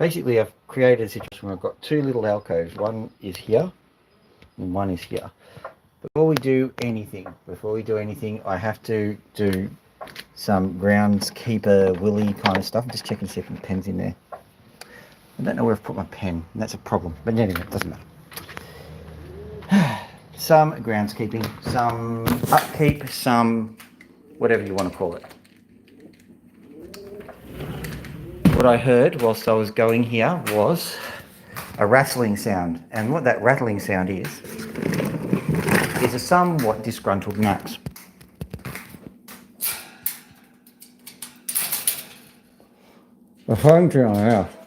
basically I've created a situation where I've got two little alcoves. One is here and one is here. Before we do anything, I have to do some groundskeeper willy kind of stuff. I'm just checking to see if my pen's in there. I don't know where I've put my pen, and that's a problem. But anyway, it doesn't matter. Some groundskeeping, some upkeep, some whatever you want to call it. What I heard whilst I was going here was a rattling sound, and what that rattling sound is a somewhat disgruntled Max. The phone's in my mouth.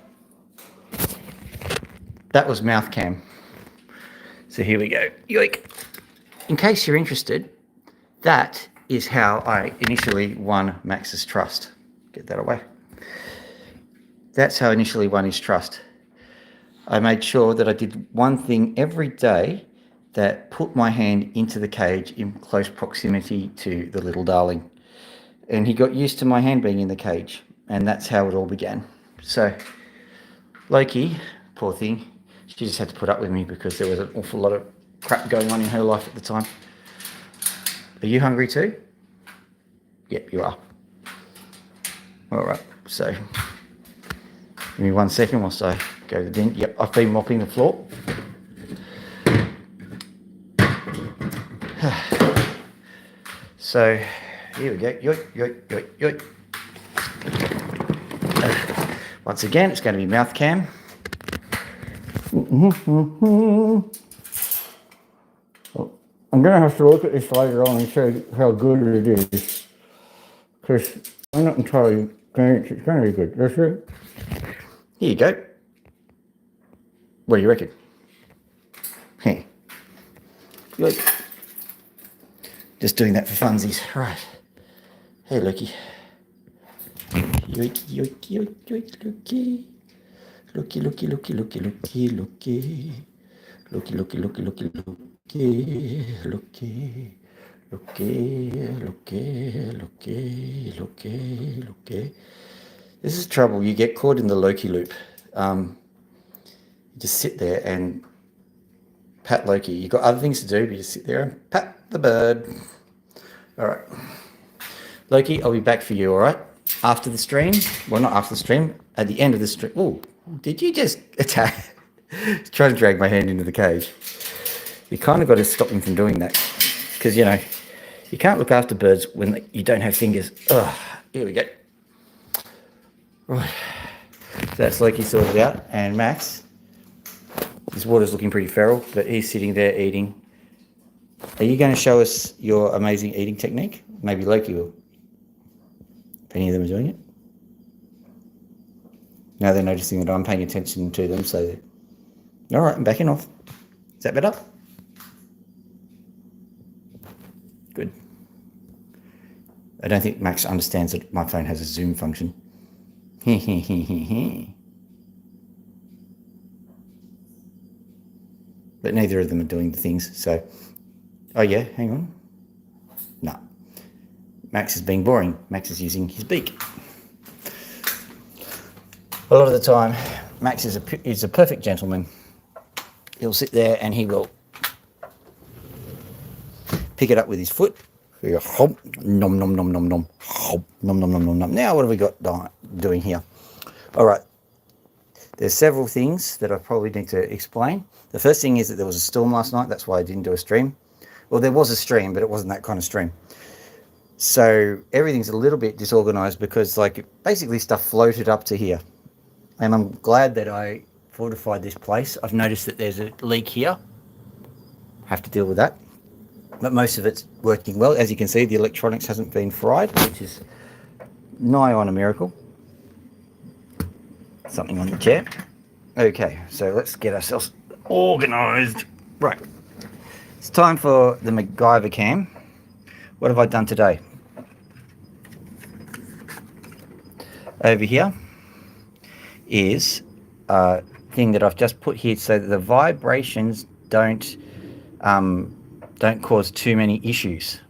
That was mouth cam. So here we go. Yoink. In case you're interested, that is how I initially won Max's trust. Get that away. That's how I initially won his trust. I made sure that I did one thing every day that put my hand into the cage in close proximity to the little darling. And he got used to my hand being in the cage. And that's how it all began. So, Loki, poor thing, she just had to put up with me because there was an awful lot of crap going on in her life at the time. Are you hungry too? Yep, you are. All right, so give me 1 second whilst I go to the bin. Yep, I've been mopping the floor. So here we go. Yoink, yoink, yoink, yoink. Once again, it's going to be mouth cam. I'm going to have to look at this later on and show how good it is. Because I'm not entirely convinced it's going to be good. That's it. Here you go. What do you reckon? Hey. Yoink. Just doing that for funsies. Right. Hey, Loki. Yoink, yoink, yoink, yoink, Loki. Loki, Loki, Loki, Loki, Loki, Loki. Loki, Loki, Loki, Loki, Loki. Loki. Loki, Loki, Loki, Loki, Loki. This is trouble. You get caught in the Loki loop. You just sit there and pat Loki. You've got other things to do, but you just sit there and pat the bird. All right. Loki, I'll be back for you, all right? After the stream. Well, not after the stream. At the end of the stream. Oh, did you just attack? Trying to drag my hand into the cage. You kind of got to stop him from doing that. Because, you know, you can't look after birds when you don't have fingers. Ugh, here we go. Right. So that's Loki sorted out. And Max, his water's looking pretty feral, but he's sitting there eating. Are you going to show us your amazing eating technique? Maybe Loki will. If any of them are doing it. Now they're noticing that I'm paying attention to them, so... All right, I'm backing off. Is that better? Good. I don't think Max understands that my phone has a zoom function. But neither of them are doing the things, so... Oh yeah, hang on. No. Max is being boring. Max is using his beak. A lot of the time, Max is a perfect gentleman. He'll sit there and he will pick it up with his foot. Nom, nom, nom, nom, nom. Nom, nom, nom, nom, nom. Now what have we got doing here? All right. There's several things that I probably need to explain. The first thing is that there was a storm last night. That's why I didn't do a stream. Well, there was a stream, but it wasn't that kind of stream. So everything's a little bit disorganized because, like, basically stuff floated up to here. And I'm glad that I fortified this place. I've noticed that there's a leak here. Have to deal with that. But most of it's working well. As you can see, the electronics hasn't been fried, which is nigh on a miracle. Something on the chair. Okay, so let's get ourselves organized. Right. It's time for the MacGyver cam. What have I done today? Over here is a thing that I've just put here so that the vibrations don't cause too many issues.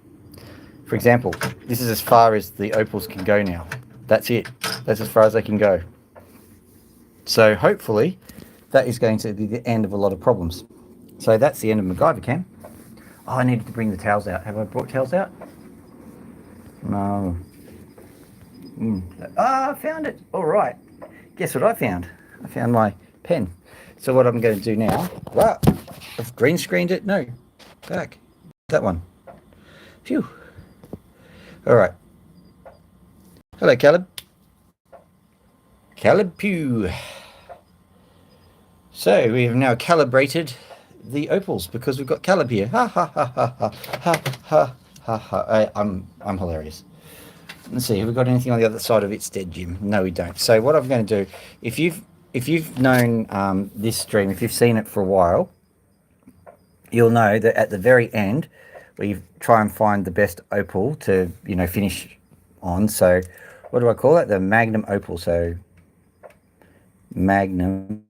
For example, this is as far as the opals can go now. That's it. That's as far as they can go. So hopefully that is going to be the end of a lot of problems. So that's the end of MacGyver Cam. Oh, I needed to bring the towels out. Have I brought towels out? No. I found it. All right. Guess what I found? I found my pen. So what I'm going to do now, wow, I've green screened it. No, back. That one. Phew. All right. Hello, Caleb. Caleb Pew. So we have now calibrated the opals because we've got Caleb here. Ha ha ha ha ha ha ha ha ha. I'm hilarious. Let's see, have we got anything on the other side of its dead, Jim? No, we don't. So what I'm going to do, if you've known this stream, if you've seen it for a while, you'll know that at the very end, we try and find the best opal to finish on. So what do I call it? The magnum opal. So magnum.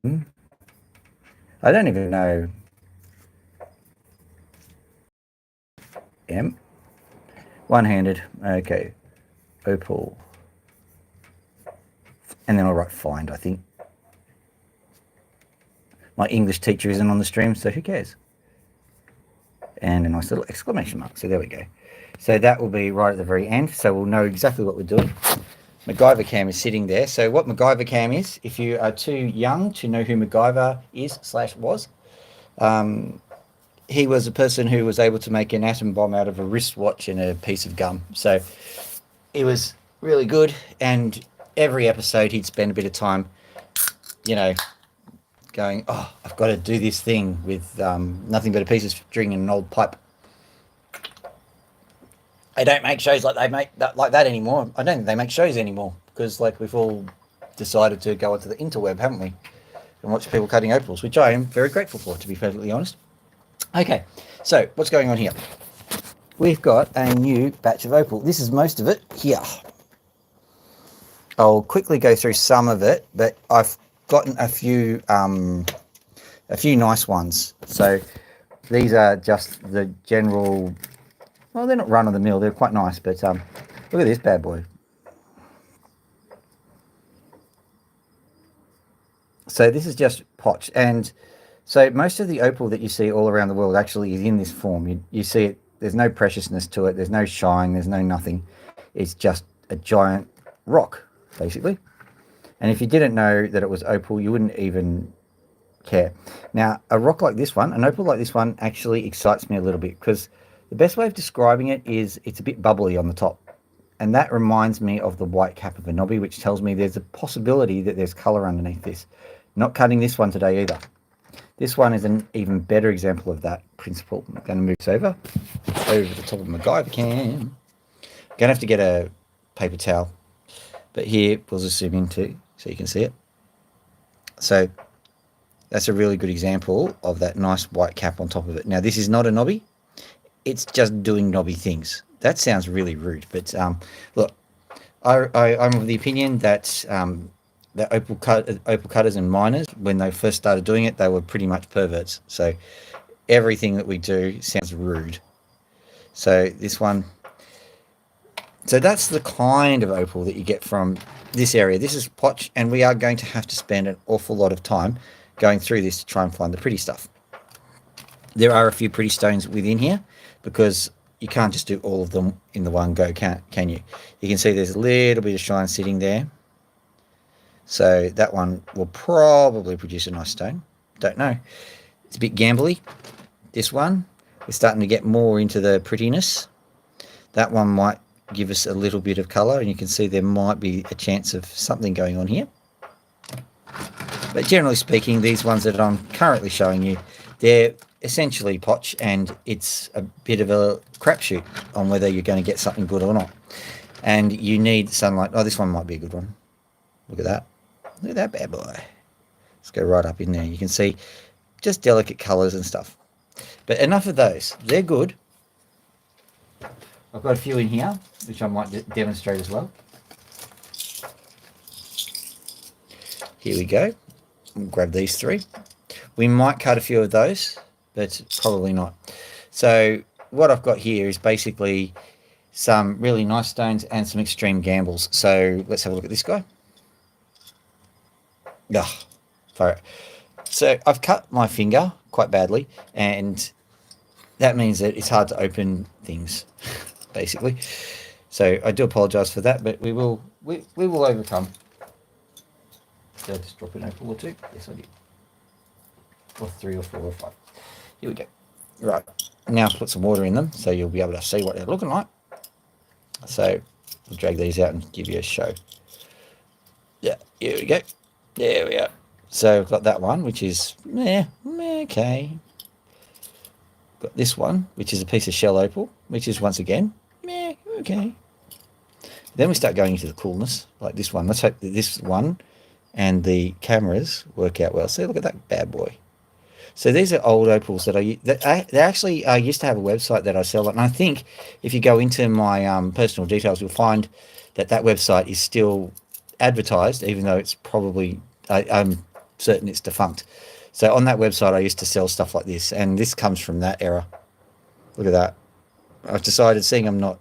I don't even know. M. One-handed. Okay. Opal. And then I'll write find, I think. My English teacher isn't on the stream, so who cares? And a nice little exclamation mark. So there we go. So that will be right at the very end. So we'll know exactly what we're doing. MacGyver Cam is sitting there. So what MacGyver Cam is, if you are too young to know who MacGyver is / was, he was a person who was able to make an atom bomb out of a wristwatch and a piece of gum. So it was really good. And every episode he'd spend a bit of time, going, oh, I've got to do this thing with nothing but a piece of string and an old pipe. They don't make shows like that anymore. I don't think they make shows anymore because we've all decided to go onto the interweb, haven't we? And watch people cutting opals, which I am very grateful for, to be perfectly honest. Okay, so what's going on here? We've got a new batch of opal. This is most of it here. I'll quickly go through some of it, but I've gotten a few nice ones. So these are just the general. Well, they're not run of the mill. They're quite nice, but look at this bad boy. So this is just potch, and so most of the opal that you see all around the world actually is in this form. You see it. There's no preciousness to it. There's no shine. There's no nothing. It's just a giant rock, basically. And if you didn't know that it was opal, you wouldn't even care. Now, a rock like this one, an opal like this one, actually excites me a little bit because the best way of describing it is it's a bit bubbly on the top. And that reminds me of the white cap of a knobby, which tells me there's a possibility that there's colour underneath this. Not cutting this one today either. This one is an even better example of that principle. I'm going to move this over the top of my MacGyver Cam. I'm going to have to get a paper towel. But here, we'll just zoom in too, so you can see it. So that's a really good example of that nice white cap on top of it. Now, this is not a knobby. It's just doing knobby things. That sounds really rude, but look, I'm of the opinion that the opal cutters and miners, when they first started doing it, they were pretty much perverts. So everything that we do sounds rude. So this one, so that's the kind of opal that you get from this area. This is potch, and we are going to have to spend an awful lot of time going through this to try and find the pretty stuff. There are a few pretty stones within here because you can't just do all of them in the one go, can you? You can see there's a little bit of shine sitting there. So that one will probably produce a nice stone. Don't know. It's a bit gambly. This one, we're starting to get more into the prettiness. That one might give us a little bit of colour, and you can see there might be a chance of something going on here. But generally speaking, these ones that I'm currently showing you, they're essentially potch, and it's a bit of a crapshoot on whether you're going to get something good or not. And you need sunlight. Oh, this one might be a good one. Look at that. Look at that bad boy. Let's go right up in there. You can see just delicate colours and stuff. But enough of those. They're good. I've got a few in here, which I might demonstrate as well. Here we go. We'll grab these three. We might cut a few of those, but probably not. So what I've got here is basically some really nice stones and some extreme gambles. So let's have a look at this guy. Ugh, far. So I've cut my finger quite badly, and that means that it's hard to open things, basically. So I do apologise for that, but we will overcome. Did I just drop an opal or two? Yes, I did. Or 3 or 4 or 5. Here we go. Right, now put some water in them so you'll be able to see what they're looking like. So we'll drag these out and give you a show. Yeah, here we go. There we are. So I've got that one, which is okay. Got this one, which is a piece of shell opal, which is once again okay. Then we start going into the coolness, like this one. Let's hope that this one and the cameras work out well. See, look at that bad boy. So these are old opals that they actually used to have a website that I sell, and I think if you go into my personal details, you'll find that website is still advertised, even though it's probably I'm certain it's defunct. So on that website, I used to sell stuff like this, and this comes from that era. Look at that. I've decided, seeing I'm not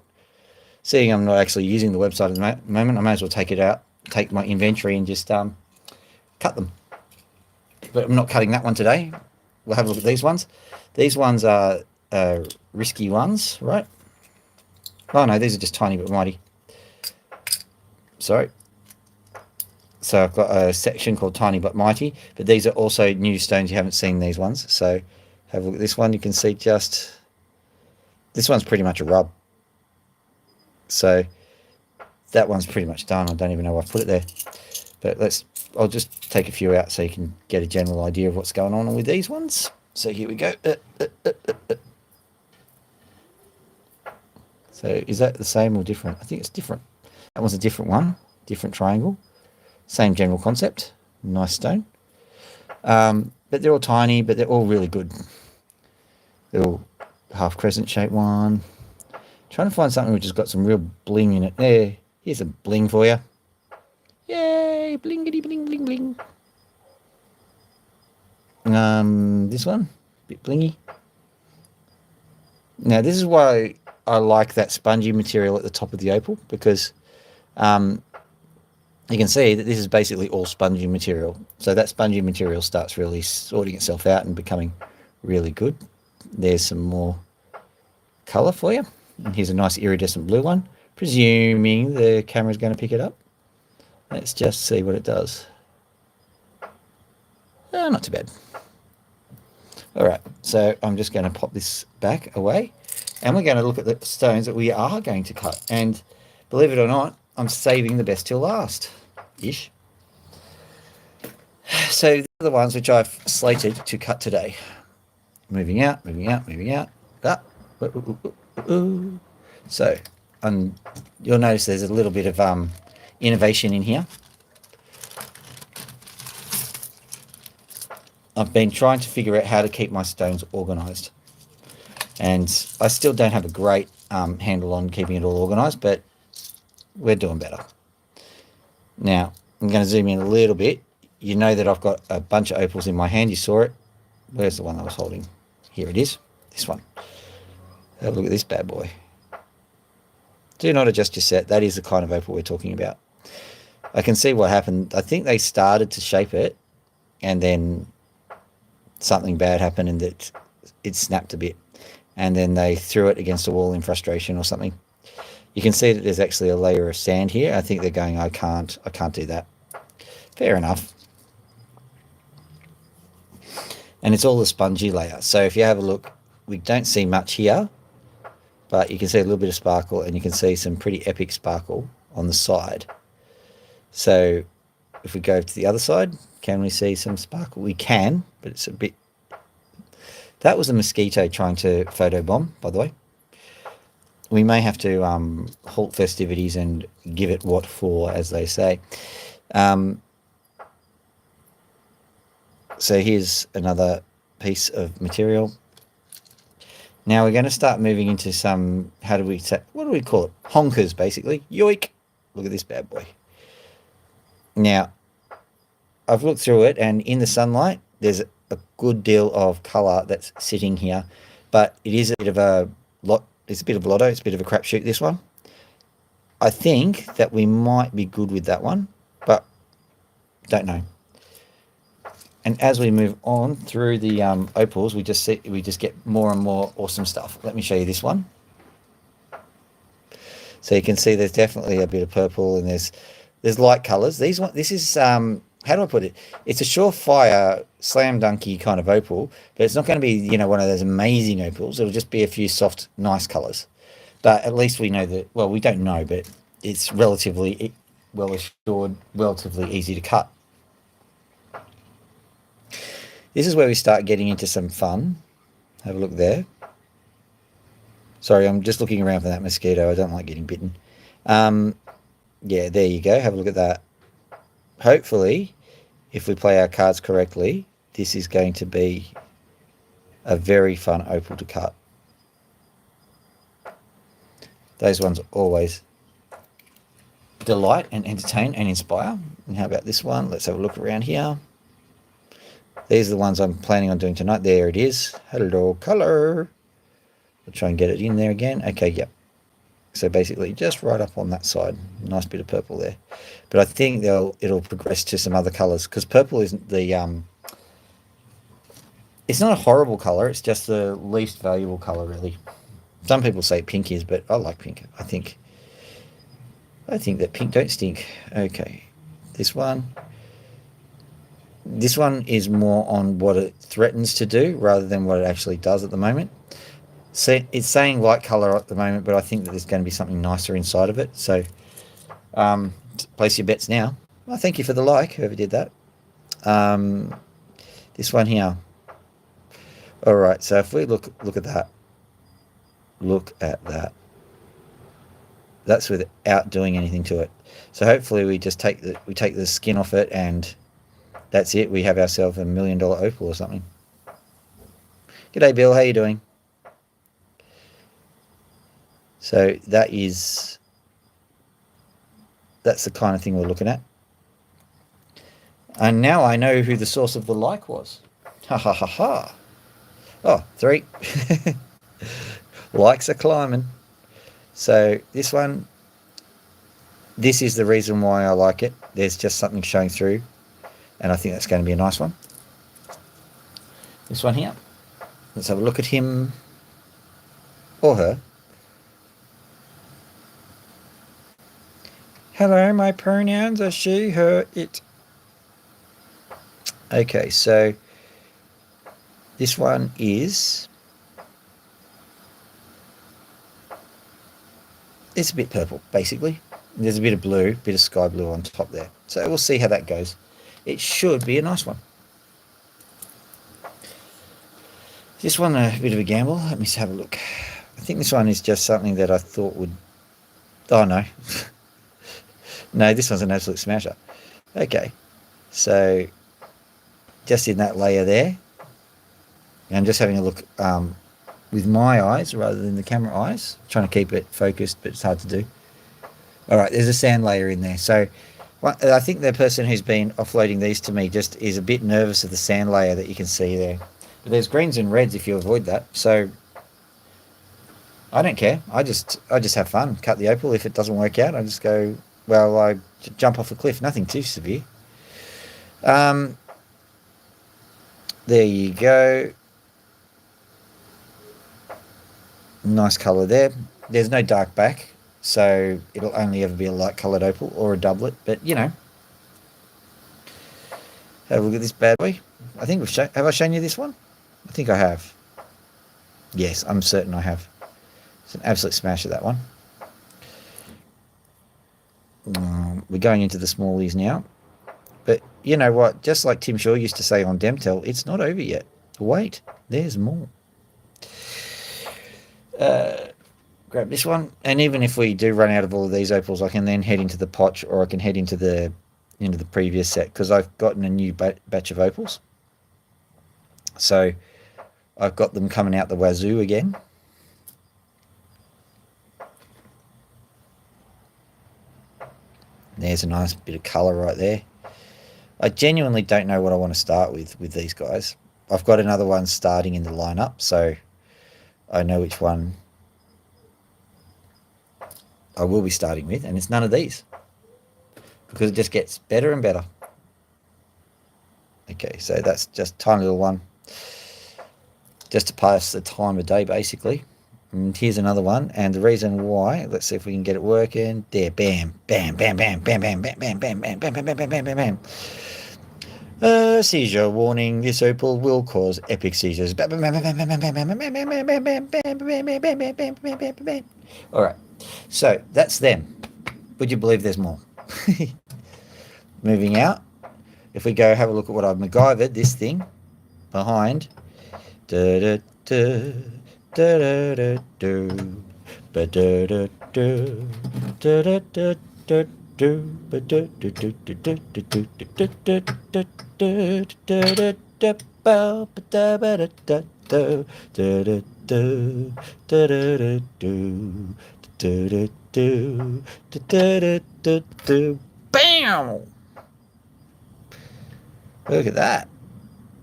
actually using the website at the moment, I may as well take it out, take my inventory, and just cut them. But I'm not cutting that one today. We'll have a look at these ones. These ones are risky ones, right? Oh no, these are just tiny but mighty. Sorry. So I've got a section called Tiny but Mighty, but these are also new stones. You haven't seen these ones. So have a look at this one. You can see just, this one's pretty much a rub. So that one's pretty much done. I don't even know why I put it there. But I'll just take a few out so you can get a general idea of what's going on with these ones. So here we go. So is that the same or different? I think it's different. That one's a different one, different triangle. Same general concept. Nice stone. But they're all tiny, but they're all really good. They're all half crescent shaped one. Trying to find something which has got some real bling in it. There, here's a bling for you. Yay, blingity bling bling bling. This one, a bit blingy. Now this is why I like that spongy material at the top of the opal, because you can see that this is basically all spongy material. So that spongy material starts really sorting itself out and becoming really good. There's some more colour for you. And here's a nice iridescent blue one, presuming the camera's going to pick it up. Let's just see what it does. Not too bad. All right, so I'm just going to pop this back away, and we're going to look at the stones that we are going to cut. And believe it or not, I'm saving the best till last-ish. So these are the ones which I've slated to cut today. Moving out, moving out, moving out. So you'll notice there's a little bit of innovation in here. I've been trying to figure out how to keep my stones organized, and I still don't have a great handle on keeping it all organized, but we're doing better. Now I'm going to zoom in a little bit. You know that I've got a bunch of opals in my hand. You saw it. Where's the one I was holding? Here it is. This one. Have a look at this bad boy. Do not adjust your set. That is the kind of opal we're talking about. I can see what happened. I think they started to shape it, and then something bad happened and it snapped a bit, and then they threw it against a wall in frustration or something. You can see that there's actually a layer of sand here. I think they're going, I can't do that. Fair enough. And it's all a spongy layer. So if you have a look, we don't see much here, but you can see a little bit of sparkle, and you can see some pretty epic sparkle on the side. So if we go to the other side, can we see some sparkle? We can, but it's a bit... That was a mosquito trying to photobomb, by the way. We may have to halt festivities and give it what for, as they say. So here's another piece of material. Now we're going to start moving into some, what do we call it? Honkers, basically. Yoink! Look at this bad boy. Now, I've looked through it, and in the sunlight, there's a good deal of colour that's sitting here, but it is a bit of a lot. It's a bit of lotto. It's a bit of a crapshoot, this one. I think that we might be good with that one, but don't know. And as we move on through the opals, we just get more and more awesome stuff. Let me show you this one. So you can see there's definitely a bit of purple, and there's light colours. This is how do I put it? It's a surefire slam dunky kind of opal, but it's not going to be one of those amazing opals. It'll just be a few soft, nice colours. But at least we know that. Well, we don't know, but it's relatively well assured, relatively easy to cut. This is where we start getting into some fun. Have a look there. Sorry, I'm just looking around for that mosquito. I don't like getting bitten. Yeah, there you go. Have a look at that. Hopefully, if we play our cards correctly, this is going to be a very fun opal to cut. Those ones always delight and entertain and inspire. And how about this one? Let's have a look around here. These are the ones I'm planning on doing tonight. There it is. Hello, colour. I'll try and get it in there again. Okay, yep. So basically just right up on that side. Nice bit of purple there. But I think it'll progress to some other colours, because purple isn't the... it's not a horrible colour. It's just the least valuable colour, really. Some people say pink is, but I like pink. I think that pink don't stink. Okay, this one. This one is more on what it threatens to do rather than what it actually does at the moment. So it's saying light colour at the moment, but I think that there's going to be something nicer inside of it. So place your bets now. Well, thank you for the like, whoever did that. This one here. All right, so if we look at that. Look at that. That's without doing anything to it. So hopefully we just take the skin off it, and that's it. We have ourselves $1 million opal or something. G'day, Bill. How you doing? So that's the kind of thing we're looking at. And now I know who the source of the like was. Ha ha ha ha. Oh, 3. Likes are climbing. So this one, this is the reason why I like it. There's just something showing through, and I think that's going to be a nice one. This one here. Let's have a look at him or her. Hello, my pronouns are she, her, it. Okay, so this one is... it's a bit purple, basically. There's a bit of blue, bit of sky blue on top there. So we'll see how that goes. It should be a nice one. This one, a bit of a gamble. Let me have a look. I think this one is just something that I thought would... oh, no. No, this one's an absolute smasher. Okay. So, just in that layer there. I'm just having a look with my eyes rather than the camera eyes. Trying to keep it focused, but it's hard to do. All right, there's a sand layer in there. So I think the person who's been offloading these to me just is a bit nervous of the sand layer that you can see there. But there's greens and reds if you avoid that. So I don't care. I just have fun. Cut the opal. If it doesn't work out, I just go, well, I jump off a cliff. Nothing too severe. There you go. Nice colour there. There's no dark back, so it'll only ever be a light coloured opal or a doublet, but have a look at this bad boy. I think have I shown you this one? I think I have. Yes, I'm certain I have. It's an absolute smasher, that one. We're going into the smallies now, but you know what, just like Tim Shaw used to say on Demtel, it's not over yet. Wait, there's more. Grab this one, and even if we do run out of all of these opals, I can then head into the potch, or I can head into the previous set, because I've gotten a new batch of opals, so I've got them coming out the wazoo again. There's a nice bit of colour right there. I genuinely don't know what I want to start with these guys. I've got another one starting in the lineup, so I know which one I will be starting with, and it's none of these, because it just gets better and better. Okay, so that's just a tiny little one, just to pass the time of day, basically. And here's another one, and the reason why, let's see if we can get it working. There, bam, bam, bam, bam, bam, bam, bam, bam, bam, bam, bam, bam, bam, bam, bam, bam, bam. Seizure warning. This opal will cause epic seizures. All right, so that's them. Would you believe there's more? Moving out. If we go have a look at what I've MacGyvered this thing behind. Bam! Look at that.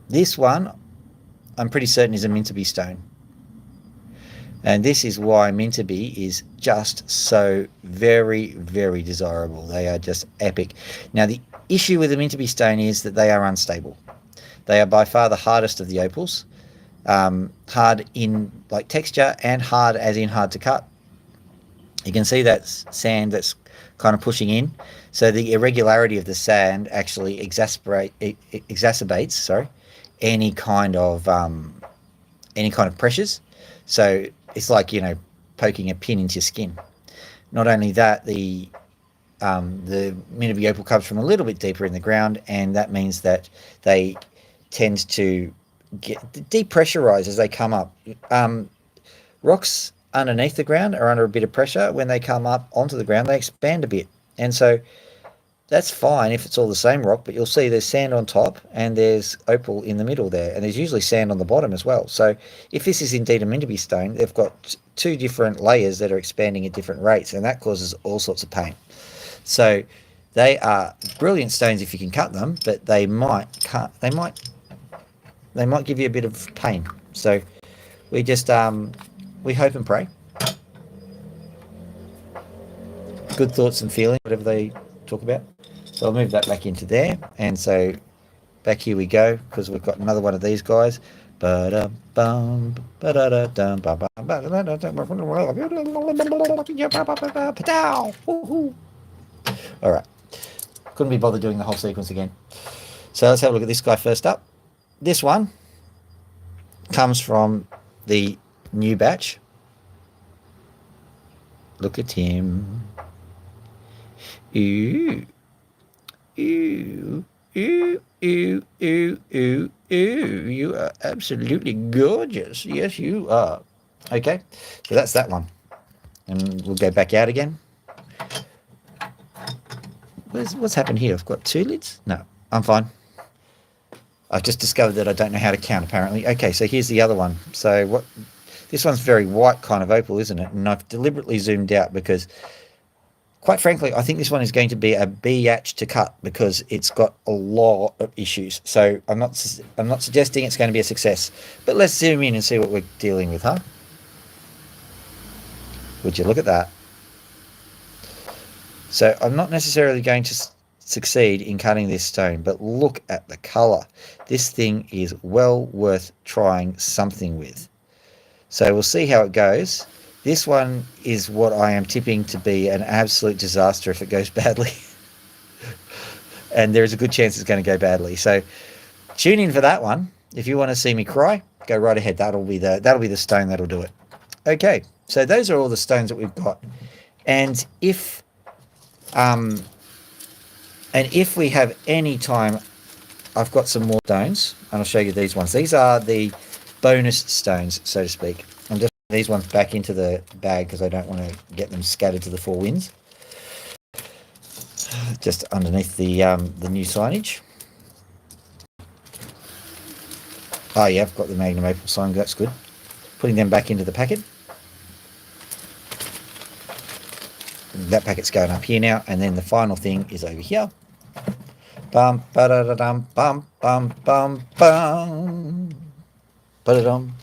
This one, I'm pretty certain, is a Minterby stone. And this is why Minterby is just so very, very desirable. They are just epic. Now, the issue with the Minterby stone is that they are unstable. They are by far the hardest of the opals. Hard in like texture and hard as in hard to cut. You can see that sand that's kind of pushing in. So the irregularity of the sand actually exacerbates any kind of pressures. So it's like, you know, poking a pin into your skin. Not only that, the Minterby opal comes from a little bit deeper in the ground, and that means that they tend to get depressurize as they come up. Rocks underneath the ground are under a bit of pressure. When they come up onto the ground, they expand a bit, and so that's fine if it's all the same rock, but you'll see there's sand on top and there's opal in the middle there, and there's usually sand on the bottom as well. So if this is indeed a Minterby stone, they've got two different layers that are expanding at different rates, and that causes all sorts of pain. So they are brilliant stones if you can cut them, but they might give you a bit of pain. So we just we hope and pray. Good thoughts and feelings, whatever they talk about. So I'll move that back into there, and so back here we go, because we've got another one of these guys. All right, couldn't be bothered doing the whole sequence again. So let's have a look at this guy first up. This one comes from the new batch. Look at him. Ooh. Ooh, ooh, ooh, ooh, ooh, ooh. You are absolutely gorgeous. Yes, you are. Okay, so that's that one. And we'll go back out again. What's happened here? I've got two lids? No, I'm fine. I've just discovered that I don't know how to count, apparently. Okay, so here's the other one. So this one's very white kind of opal, isn't it? And I've deliberately zoomed out because, quite frankly, I think this one is going to be a biatch to cut because it's got a lot of issues. So I'm not suggesting it's going to be a success. But let's zoom in and see what we're dealing with, huh? Would you look at that? So I'm not necessarily going to succeed in cutting this stone, but look at the colour. This thing is well worth trying something with. So we'll see how it goes. This one is what I am tipping to be an absolute disaster if it goes badly. And there is a good chance it's going to go badly. So tune in for that one. If you want to see me cry, go right ahead. That'll be the stone that'll do it. Okay, so those are all the stones that we've got. And if we have any time, I've got some more stones, and I'll show you these ones. These are the bonus stones, so to speak. I'm just putting these ones back into the bag because I don't want to get them scattered to the four winds. Just underneath the new signage. Oh yeah, I've got the Magnum Opal sign. That's good. Putting them back into the packet. That packet's going up here now, and then the final thing is over here. Bum ba da da dum bum bum bum bum ba da dum.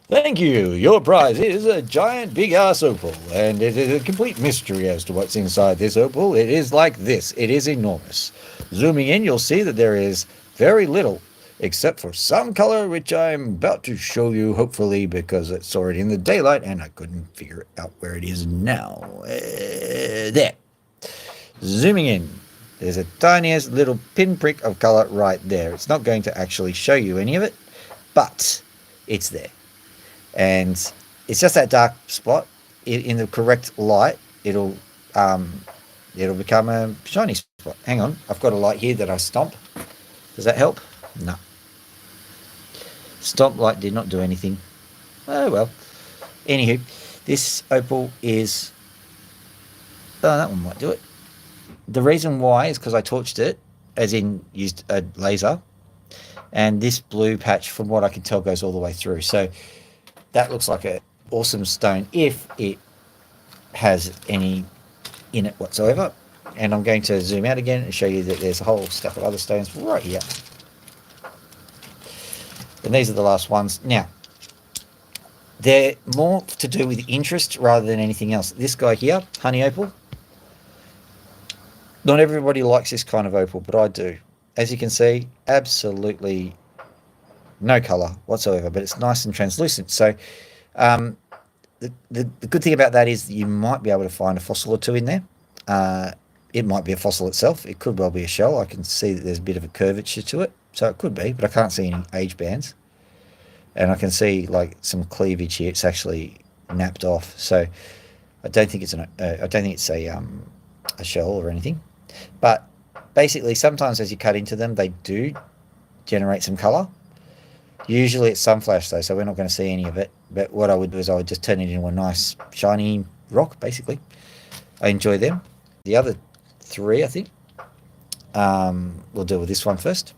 Thank you. Your prize is a giant big ass opal, and it is a complete mystery as to what's inside this opal. It is like this. It is enormous. Zooming in, you'll see that there is very little, except for some color, which I'm about to show you, hopefully, because it's already in the daylight and I couldn't figure out where it is now. There. Zooming in. There's a tiniest little pinprick of color right there. It's not going to actually show you any of it, but it's there. And it's just that dark spot. In the correct light, it'll become a shiny spot. Hang on, I've got a light here that I stomp. Does that help? No. Stomp light did not do anything. Oh well. Anywho, this opal is... Oh, that one might do it. The reason why is because I torched it, as in used a laser, and this blue patch, from what I can tell, goes all the way through. So that looks like an awesome stone if it has any in it whatsoever. And I'm going to zoom out again and show you that there's a whole stack of other stones right here. And these are the last ones. Now, they're more to do with interest rather than anything else. This guy here, honey opal. Not everybody likes this kind of opal, but I do. As you can see, absolutely no colour whatsoever, but it's nice and translucent. So the good thing about that is that you might be able to find a fossil or two in there. It might be a fossil itself. It could well be a shell. I can see that there's a bit of a curvature to it. So it could be, but I can't see any age bands. And I can see like some cleavage here. It's actually napped off. So I don't think it's a shell or anything. But basically, sometimes as you cut into them, they do generate some colour. Usually it's sunflash though, so we're not going to see any of it. But what I would do is I would just turn it into a nice shiny rock, basically. I enjoy them. The other three, I think, we'll deal with this one first.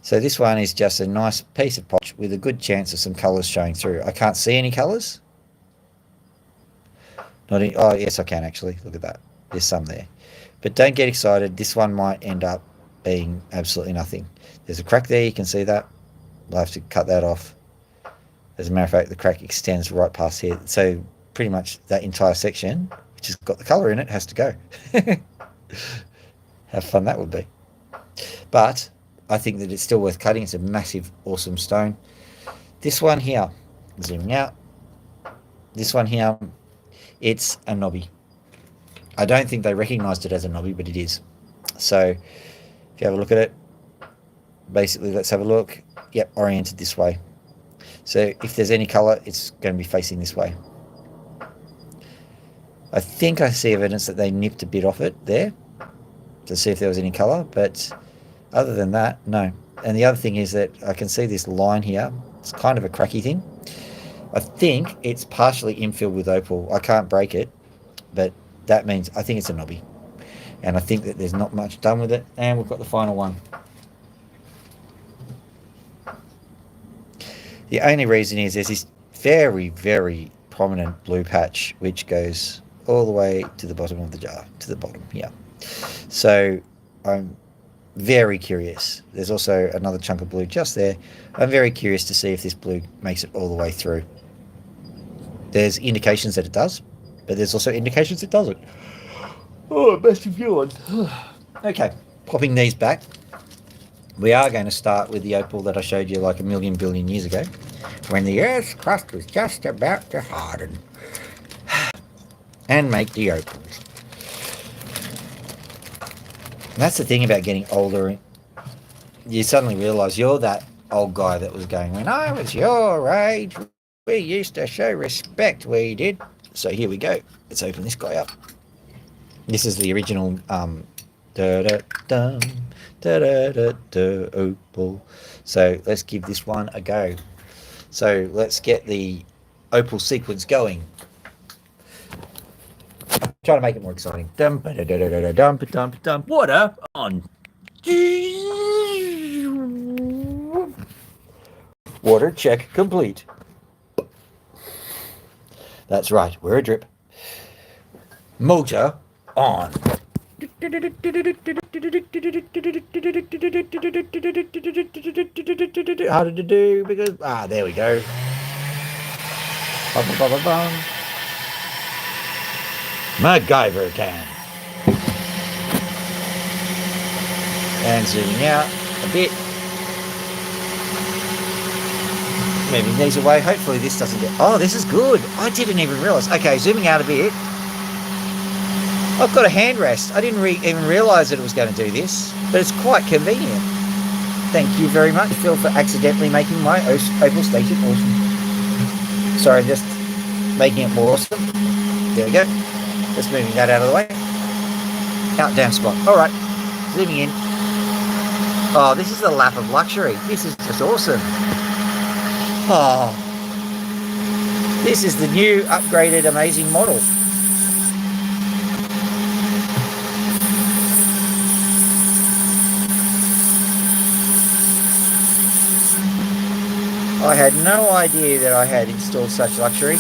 So this one is just a nice piece of potch with a good chance of some colours showing through. I can't see any colours. Oh, yes, I can actually. Look at that. There's some there. But don't get excited. This one might end up being absolutely nothing. There's a crack there. You can see that. I'll have to cut that off. As a matter of fact, the crack extends right past here. So pretty much that entire section, which has got the colour in it, has to go. How fun that would be. But I think that it's still worth cutting. It's a massive, awesome stone. This one here, zooming out. This one here, it's a knobby. I don't think they recognised it as a knobby, but it is. So if you have a look at it, basically, let's have a look. Yep, oriented this way. So if there's any colour, it's going to be facing this way. I think I see evidence that they nipped a bit off it there to see if there was any colour, but other than that, no. And the other thing is that I can see this line here. It's kind of a cracky thing. I think it's partially infilled with opal. I can't break it, but that means I think it's a knobby. And I think that there's not much done with it. And we've got the final one. The only reason is there's this very, very prominent blue patch which goes all the way to the bottom of the jar, to the bottom here. So I'm very curious. There's also another chunk of blue just there. I'm very curious to see if this blue makes it all the way through. There's indications that it does, but there's also indications it doesn't. Oh, massive yawn. Okay, popping these back. We are going to start with the opal that I showed you like a million billion years ago, when the Earth's crust was just about to harden and make the opals. And that's the thing about getting older. You suddenly realise you're that old guy that was going, when I was your age, we used to show respect, we did. So here we go. Let's open this guy up. This is the original opal. So let's give this one a go. So let's get the opal sequence going. Try to make it more exciting. Water on. Water check complete. That's right, we're a drip. Motor on. Harder to do because there we go. MacGyver can. And zooming out a bit. Moving these away. Hopefully this doesn't get... Oh, this is good. I didn't even realise. Okay, zooming out a bit. I've got a hand rest. I didn't even realise that it was going to do this, but it's quite convenient. Thank you very much, Phil, for accidentally making my opal station awesome. Sorry, just making it more awesome. There we go. Just moving that out of the way. Countdown spot. All right, zooming in. Oh, this is the lap of luxury. This is just awesome. Oh, this is the new upgraded amazing model. I had no idea that I had installed such luxury.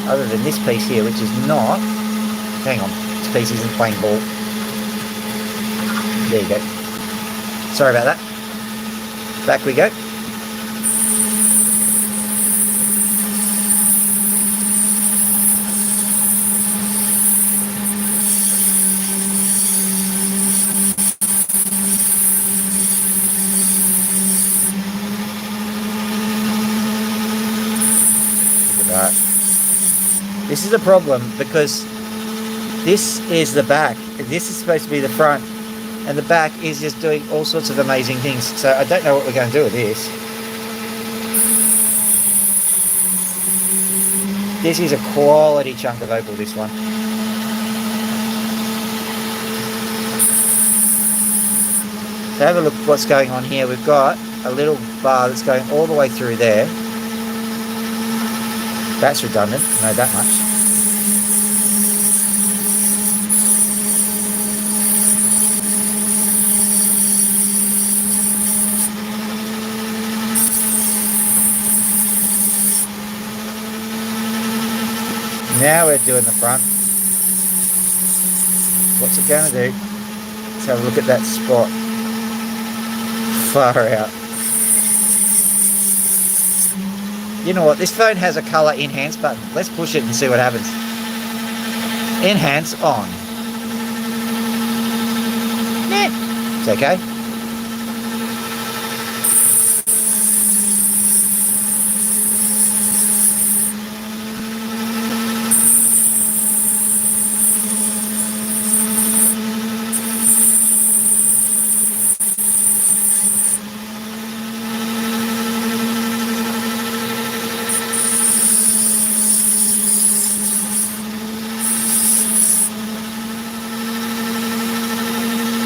Other than this piece here, which is not... Hang on, this piece isn't playing ball. There you go. Sorry about that. Back we go. Look at that. This is a problem because this is the back. This is supposed to be the front. And the back is just doing all sorts of amazing things. So I don't know what we're going to do with this. This is a quality chunk of opal, this one. So have a look at what's going on here. We've got a little bar that's going all the way through there. That's redundant, I know that much. Now we're doing the front. What's it going to do? Let's have a look at that spot. Far out. You know what? This phone has a color enhance button. Let's push it and see what happens. Enhance on. Nah, it's okay.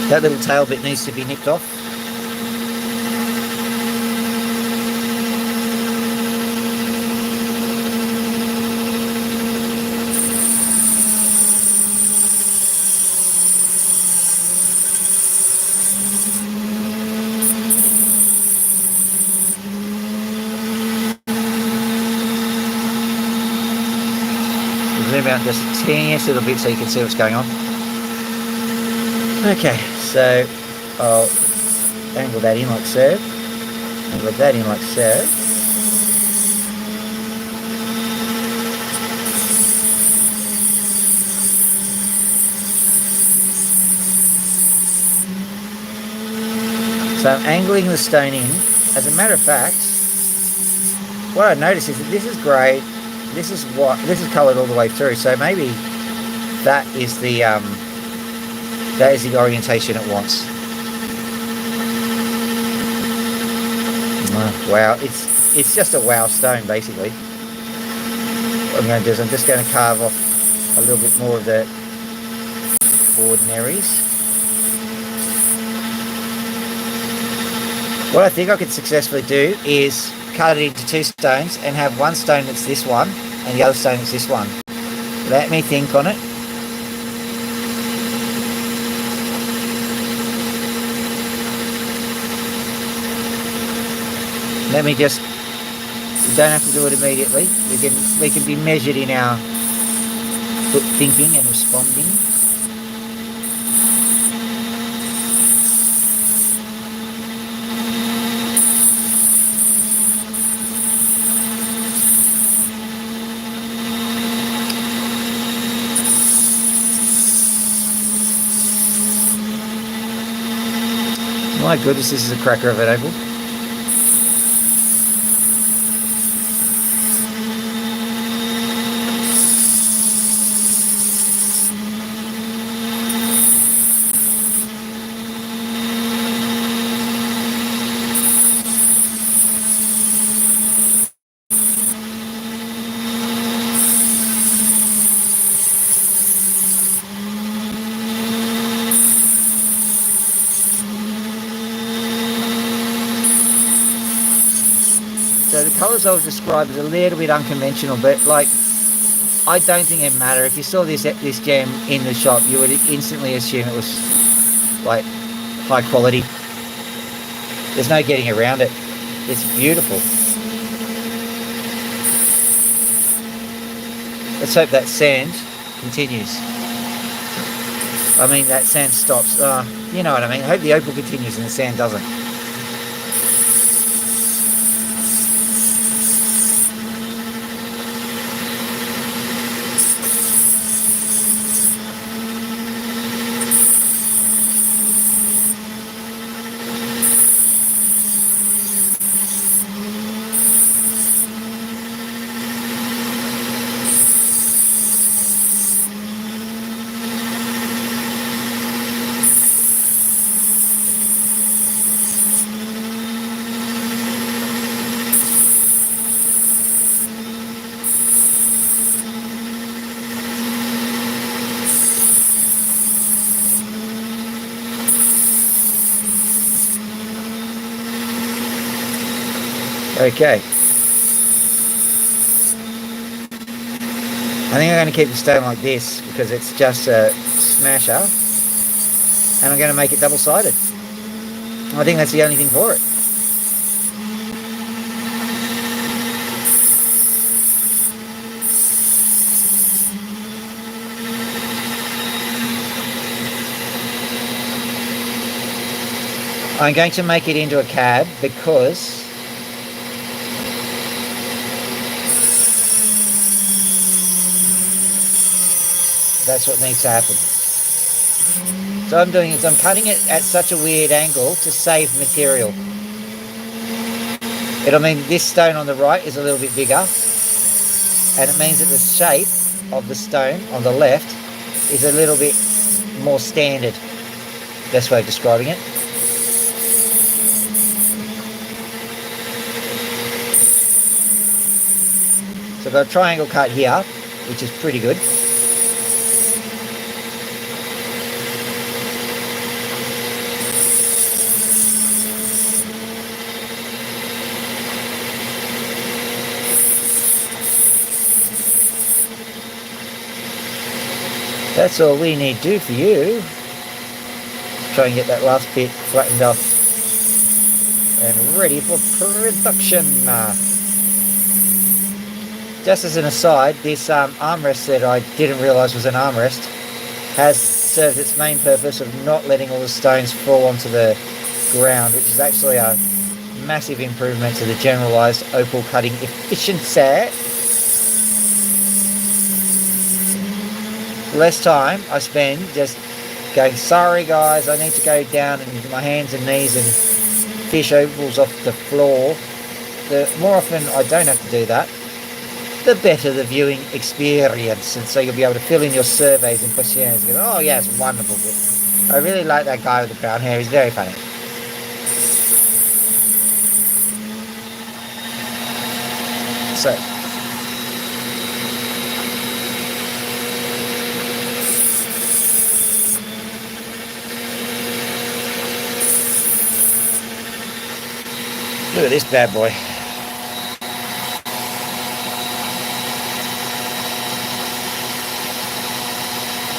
That little tail bit needs to be nipped off. Zoom out just a teeniest little bit so you can see what's going on. Okay, so I'll angle that in like so, angle that in like so. So I'm angling the stone in. As a matter of fact, what I noticed is that this is grey, this is white, this is coloured all the way through. So maybe that is the orientation it wants. Wow, it's just a wow stone basically. What I'm going to do is I'm just going to carve off a little bit more of the ordinaries. What I think I could successfully do is cut it into two stones and have one stone that's this one and the other stone that's this one. Let me think on it. Let me just, you don't have to do it immediately. We can be measured in our thinking and responding. My goodness, this is a cracker of an opal. So the colours I would describe as a little bit unconventional, but like, I don't think it matter. If you saw this gem in the shop, you would instantly assume it was like high quality. There's no getting around it. It's beautiful. Let's hope that sand continues. I mean, that sand stops. You know what I mean. I hope the opal continues and the sand doesn't. Okay. I think I'm going to keep the stone like this because it's just a smasher. And I'm going to make it double-sided. I think that's the only thing for it. I'm going to make it into a cab because that's what needs to happen. So what I'm doing is I'm cutting it at such a weird angle to save material. It'll mean this stone on the right is a little bit bigger, and it means that the shape of the stone on the left is a little bit more standard. Best way of describing it. So I've got a triangle cut here, which is pretty good. That's all we need to do for you. Try and get that last bit flattened off and ready for production. Just as an aside, this armrest that I didn't realise was an armrest has served its main purpose of not letting all the stones fall onto the ground, which is actually a massive improvement to the generalised opal cutting efficiency. Less time I spend just going, sorry guys, I need to go down into my hands and knees and fish opals off the floor. The more often I don't have to do that, the better the viewing experience. And so you'll be able to fill in your surveys and questionnaires and go, oh yeah, it's wonderful. I really like that guy with the brown hair, he's very funny. So look at this bad boy.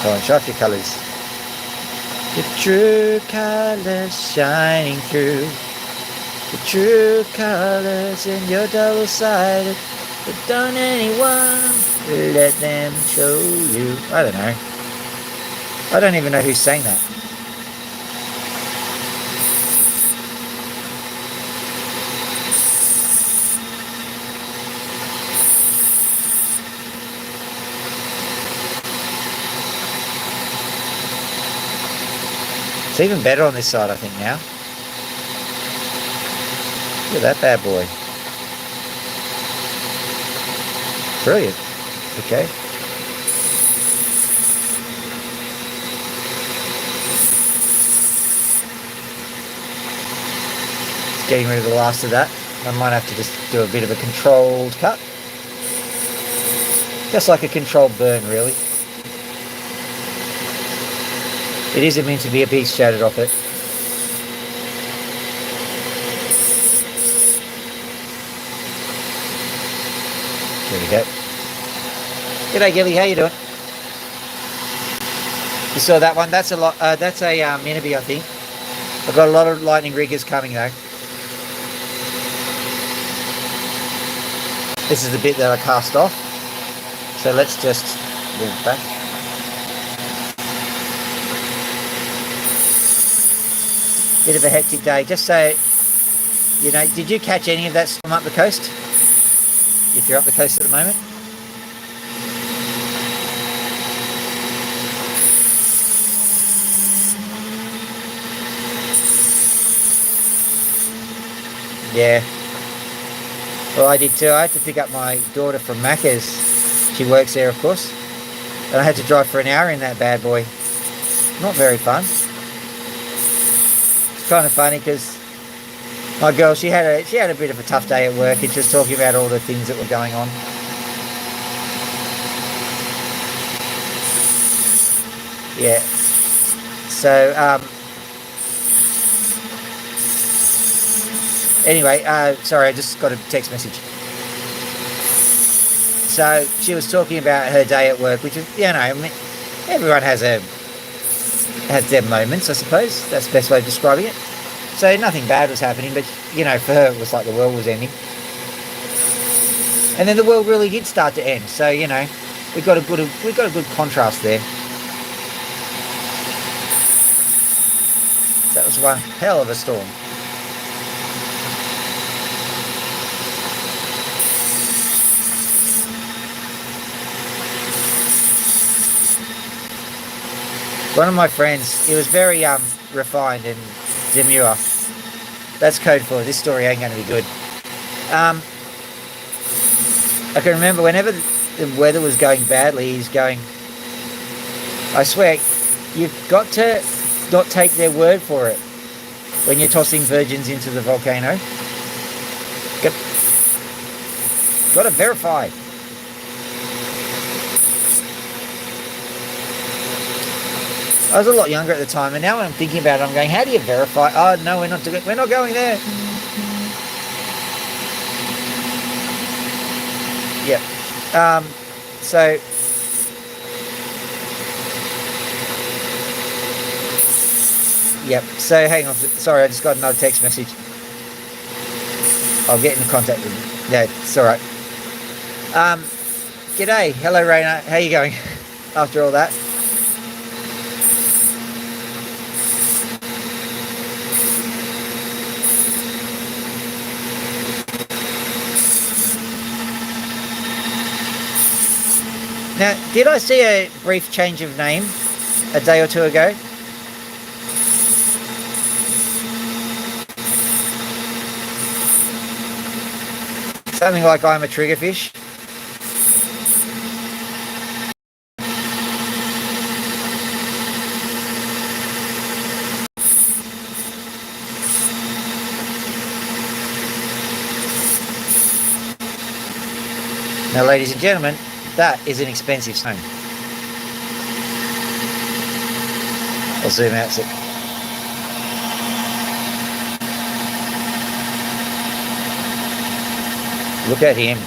Come on, show off your colours. The true colours shining through. The true colours in your double-sided. But don't anyone let them show you. I don't know. I don't even know who sang that. It's even better on this side, I think, now. Look at that bad boy. Brilliant. Okay. Just getting rid of the last of that. I might have to just do a bit of a controlled cut. Just like a controlled burn, really. It isn't meant to be a piece shattered off it. There we go. G'day, Gilly. How you doing? You saw that one? That's a lot. That's a Minibee, I think. I've got a lot of lightning riggers coming though. This is the bit that I cast off. So let's just move it back. Bit of a hectic day. Just so you know, did you catch any of that storm up the coast? If you're up the coast at the moment. Yeah. Well, I did too. I had to pick up my daughter from Macca's. She works there, of course. And I had to drive for an hour in that bad boy. Not very fun. It's kind of funny because my girl, she had a bit of a tough day at work and just talking about all the things that were going on. Yeah. So, anyway, sorry, I just got a text message. So she was talking about her day at work, which is, you know, I mean, everyone has their moments, I suppose. That's the best way of describing it. So nothing bad was happening, but you know, for her it was like the world was ending. And then the world really did start to end. So you know, we got a good contrast there. That was one hell of a storm. One of my friends, he was very refined and demure. That's code for this story ain't going to be good. I can remember whenever the weather was going badly, he's going, I swear, you've got to not take their word for it when you're tossing virgins into the volcano. Got to verify. I was a lot younger at the time, and now when I'm thinking about it, I'm going, how do you verify? Oh, no, we're not going there. Yeah. So, yep. So, hang on. Sorry, I just got another text message. I'll get in contact with you. Yeah, it's all right. G'day. Hello, Raina. How you going after all that? Now, did I see a brief change of name a day or two ago? Something like I'm a triggerfish. Now, ladies and gentlemen, that is an expensive stone. I'll zoom out. So look at him.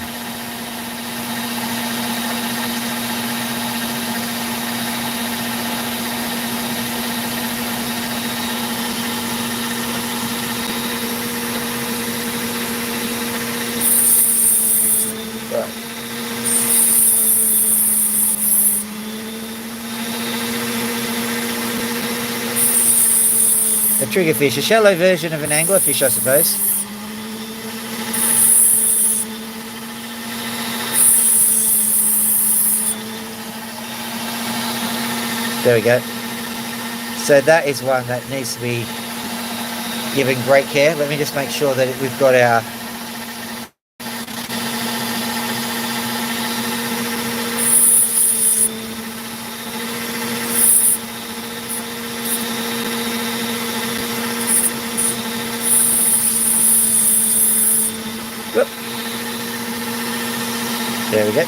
Right. A triggerfish, a shallow version of an anglerfish, I suppose. There we go. So that is one that needs to be given great care. Let me just make sure that we've got our whoop. There we go.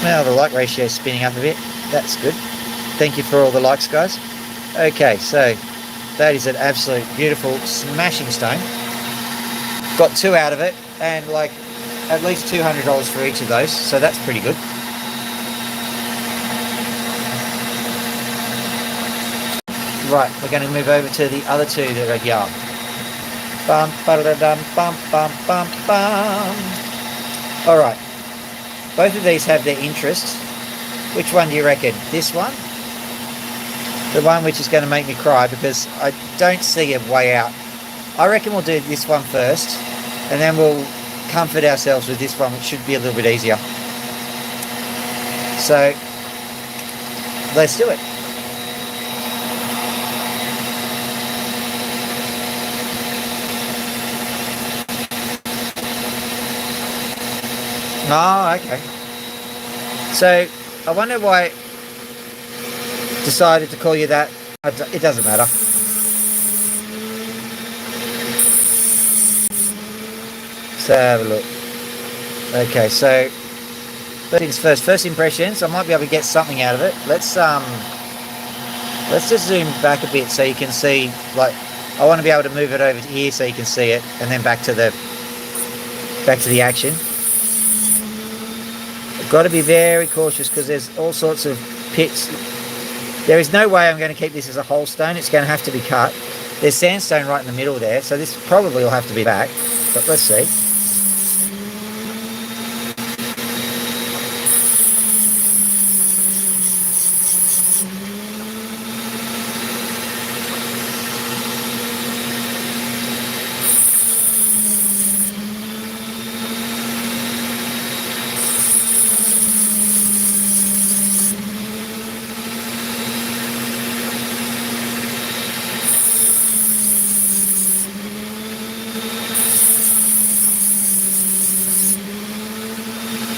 Now the light ratio is spinning up a bit. That's good. Thank you for all the likes, guys. Okay, so that is an absolute beautiful smashing stone. Got 2 out of it, and like at least $200 for each of those, so that's pretty good. Right, we're going to move over to the other 2 that are yarn. Bum, ba-da-dum, bum, bum, bum, bum. All right, both of these have their interest. Which one do you reckon? This one? The one which is going to make me cry because I don't see a way out. I reckon we'll do this one first, and then we'll comfort ourselves with this one, which should be a little bit easier. So, let's do it. Oh, okay. So, I wonder why it decided to call you that. It doesn't matter. Let's have a look. Okay, so first things first. First impressions. I might be able to get something out of it. Let's just zoom back a bit so you can see. Like, I want to be able to move it over here so you can see it, and then back to the action. Got to be very cautious because there's all sorts of pits. There is no way I'm going to keep this as a whole stone. It's going to have to be cut. There's sandstone right in the middle there, so this probably will have to be back, but let's see.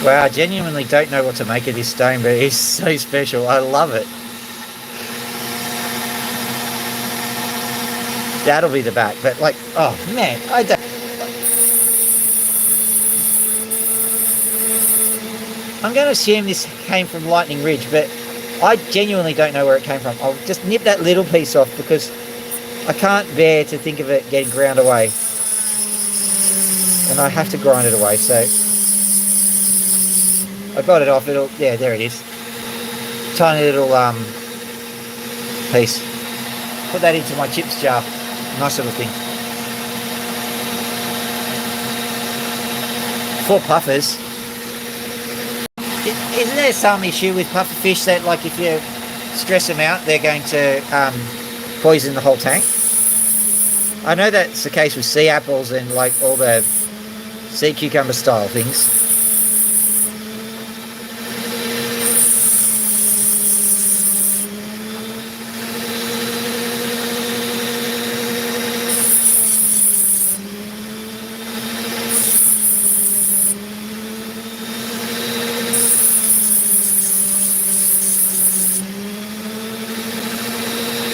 Wow, I genuinely don't know what to make of this stone, but it's so special. I love it. That'll be the back, but like, oh man, I don't. I'm going to assume this came from Lightning Ridge, but I genuinely don't know where it came from. I'll just nip that little piece off because I can't bear to think of it getting ground away. And I have to grind it away, so I got it off. Yeah, there it is. Tiny little piece. Put that into my chips jar. Nice little thing. 4 puffers. Isn't there some issue with puffer fish that, like, if you stress them out, they're going to poison the whole tank? I know that's the case with sea apples and like all the sea cucumber style things.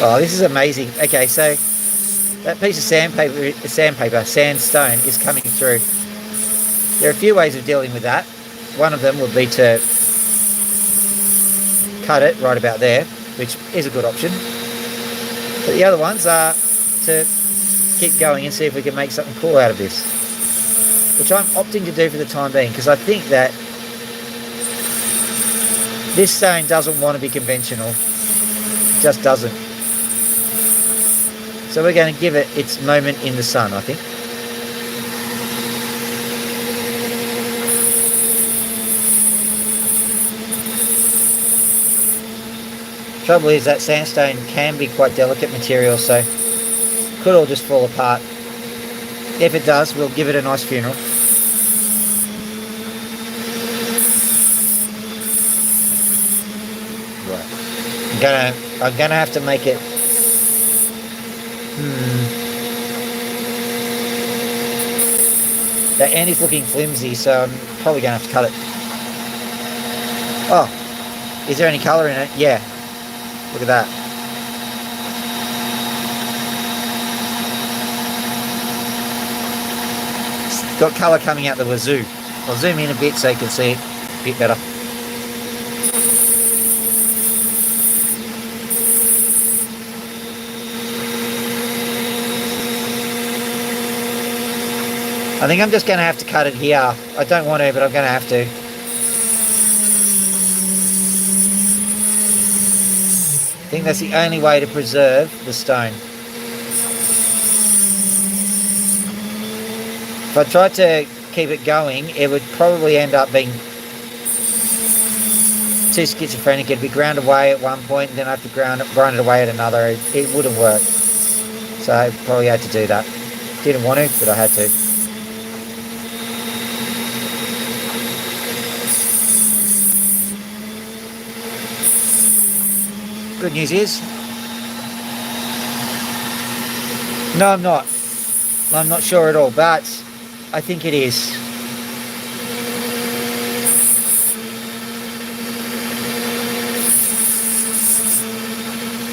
Oh, this is amazing. Okay, so that piece of sandstone is coming through. There are a few ways of dealing with that. One of them would be to cut it right about there, which is a good option. But the other ones are to keep going and see if we can make something cool out of this, which I'm opting to do for the time being, because I think that this stone doesn't want to be conventional. It just doesn't. So we're going to give it its moment in the sun, I think. Trouble is that sandstone can be quite delicate material, so it could all just fall apart. If it does, we'll give it a nice funeral. I'm gonna have to make it. That end is looking flimsy, so I'm probably gonna have to cut it. Oh, is there any colour in it? Yeah. Look at that. It's got colour coming out the wazoo. I'll zoom in a bit so you can see it a bit better. I think I'm just going to have to cut it here. I don't want to, but I'm going to have to. I think that's the only way to preserve the stone. If I tried to keep it going, it would probably end up being too schizophrenic. It'd be ground away at one point, and then I have to grind it away at another. It wouldn't work. So I probably had to do that. Didn't want to, but I had to. Good news is, no, I'm not. I'm not sure at all, but I think it is.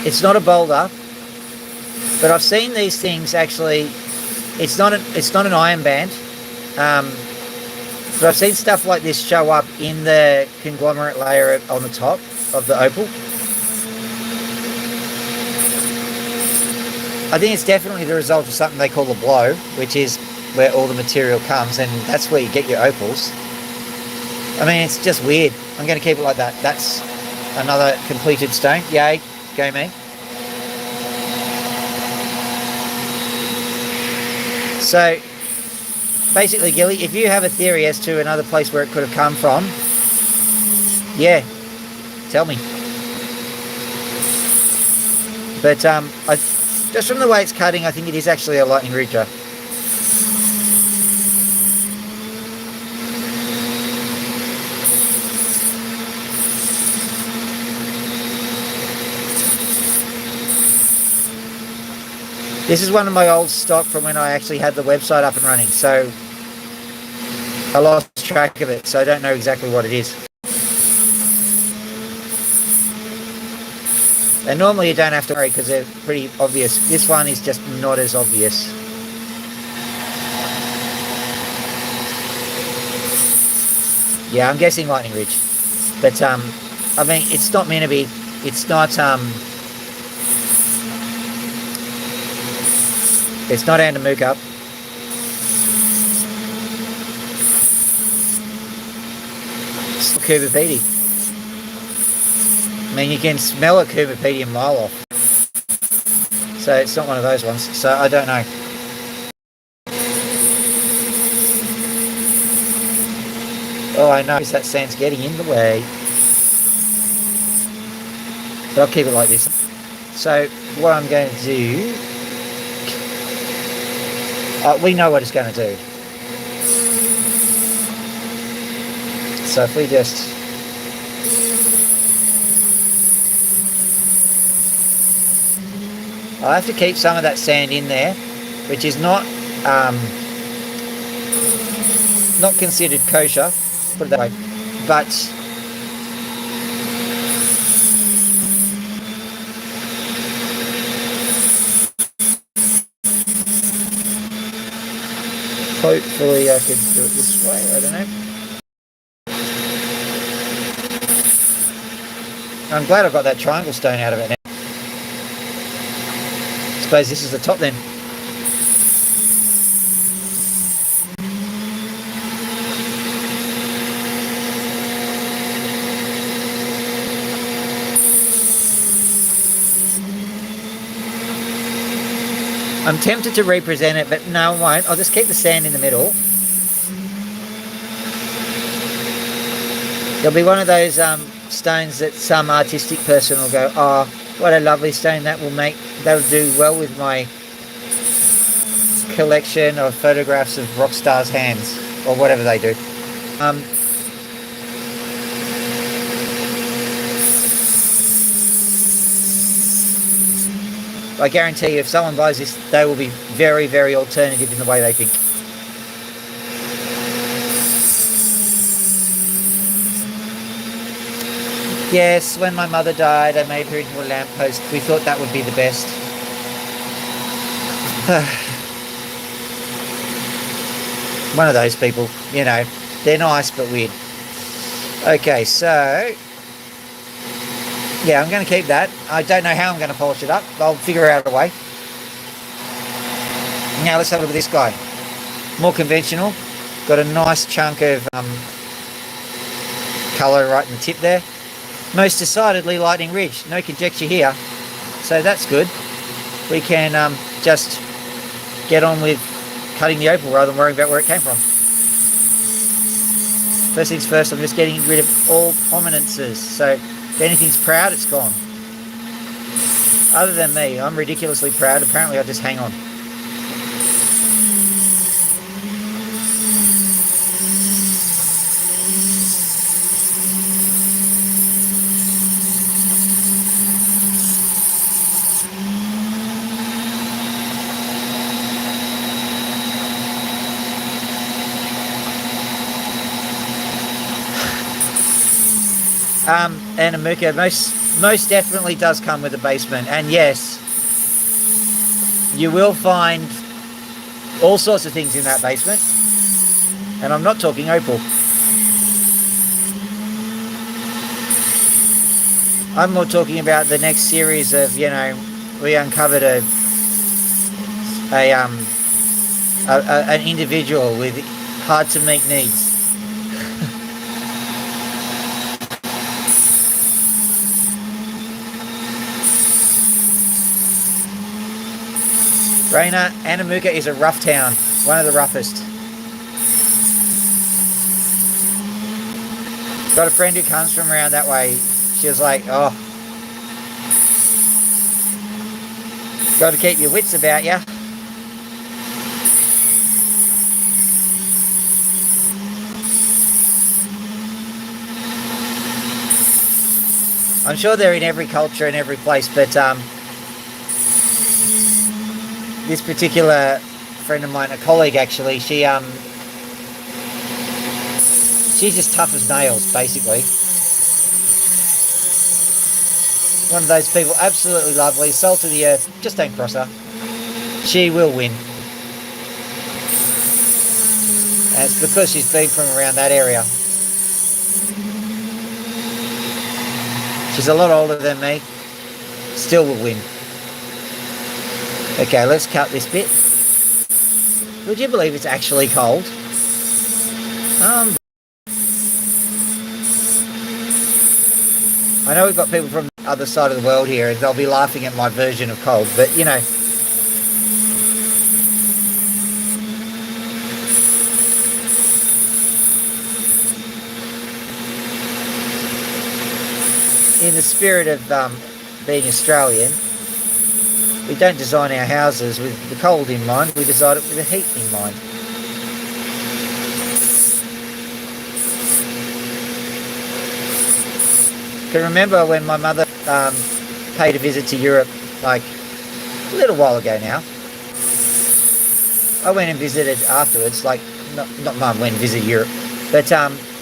It's not a boulder, but I've seen these things actually. It's not an iron band, but I've seen stuff like this show up in the conglomerate layer on the top of the opal. I think it's definitely the result of something they call a blow, which is where all the material comes, and that's where you get your opals. I mean, it's just weird. I'm going to keep it like that. That's another completed stone. Yay, go me. So, basically, Gilly, if you have a theory as to another place where it could have come from, yeah, tell me. But just from the way it's cutting, I think it is actually a lightning ridger. This is one of my old stock from when I actually had the website up and running, so I lost track of it, so I don't know exactly what it is. And normally you don't have to worry because they're pretty obvious. This one is just not as obvious. Yeah, I'm guessing lightning ridge. But, I mean, it's not meant to be, it's not Andamuka. It's Kubapedi. I mean, you can smell a Kubapedi a mile off. So it's not one of those ones. So I don't know. Oh, I know that sand's getting in the way. But I'll keep it like this. So what I'm going to do... we know what it's going to do. So if we just... I have to keep some of that sand in there, which is not considered kosher, put it that way, but hopefully I can do it this way, I don't know. I'm glad I've got that triangle stone out of it now. I suppose this is the top then. I'm tempted to represent it, but no, I won't. I'll just keep the sand in the middle. There'll be one of those stones that some artistic person will go, oh, what a lovely stone, that'll do well with my collection of photographs of rock stars' hands, or whatever they do. I guarantee you, if someone buys this, they will be very, very alternative in the way they think. Yes, when my mother died, I made her into a lamppost. We thought that would be the best. One of those people, you know, they're nice but weird. Okay, so yeah, I'm going to keep that. I don't know how I'm going to polish it up. I'll figure out a way. Now let's have a look at this guy. More conventional. Got a nice chunk of colour right in the tip there. Most decidedly Lightning Ridge. No conjecture here. So that's good. We can just get on with cutting the opal rather than worrying about where it came from. First things first, I'm just getting rid of all prominences. So if anything's proud, it's gone. Other than me, I'm ridiculously proud. Apparently I just hang on. And Amuka most definitely does come with a basement, and yes, you will find all sorts of things in that basement, and I'm not talking opal. I'm more talking about the next series of, you know, we uncovered an individual with hard to meet needs. Raina, Anamuka is a rough town, one of the roughest. Got a friend who comes from around that way. She was like, oh, got to keep your wits about you. I'm sure they're in every culture and every place, but this particular friend of mine, a colleague actually, she's just tough as nails, basically. One of those people, absolutely lovely, salt of the earth, just don't cross her. She will win. And it's because she's been from around that area. She's a lot older than me, still will win. Okay, let's cut this bit. Would you believe it's actually cold? I know we've got people from the other side of the world here and they'll be laughing at my version of cold, but you know. In the spirit of being Australian, we don't design our houses with the cold in mind, we design it with the heat in mind. I can remember when my mother paid a visit to Europe, like a little while ago now. I went and visited afterwards, like, not Mum went and visited Europe, but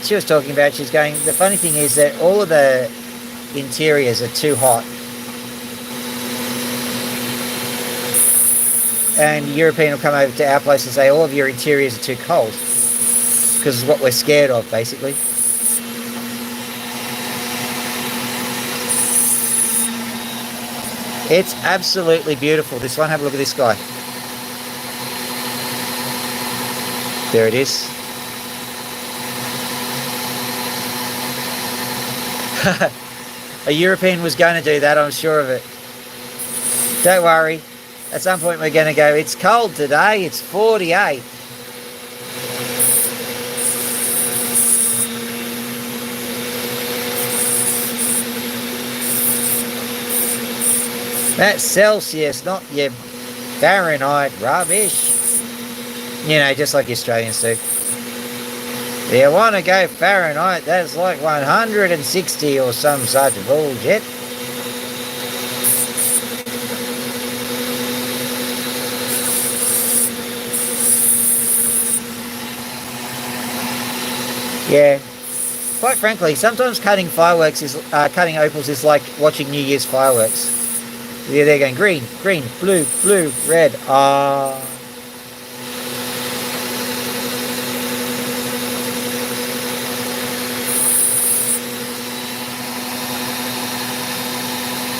she was talking about, she's going, the funny thing is that all of the interiors are too hot. And European will come over to our place and say, all of your interiors are too cold. Because it's what we're scared of, basically. It's absolutely beautiful, this one. Have a look at this guy. There it is. A European was going to do that, I'm sure of it. Don't worry. At some point we're going to go, it's cold today, it's 48. That's Celsius, not your Fahrenheit rubbish. You know, just like Australians do. If you want to go Fahrenheit, that's like 160 or some such bullshit. Yeah. Quite frankly, sometimes cutting opals is like watching New Year's fireworks. Yeah, they're going green, green, blue, blue, red. Ah.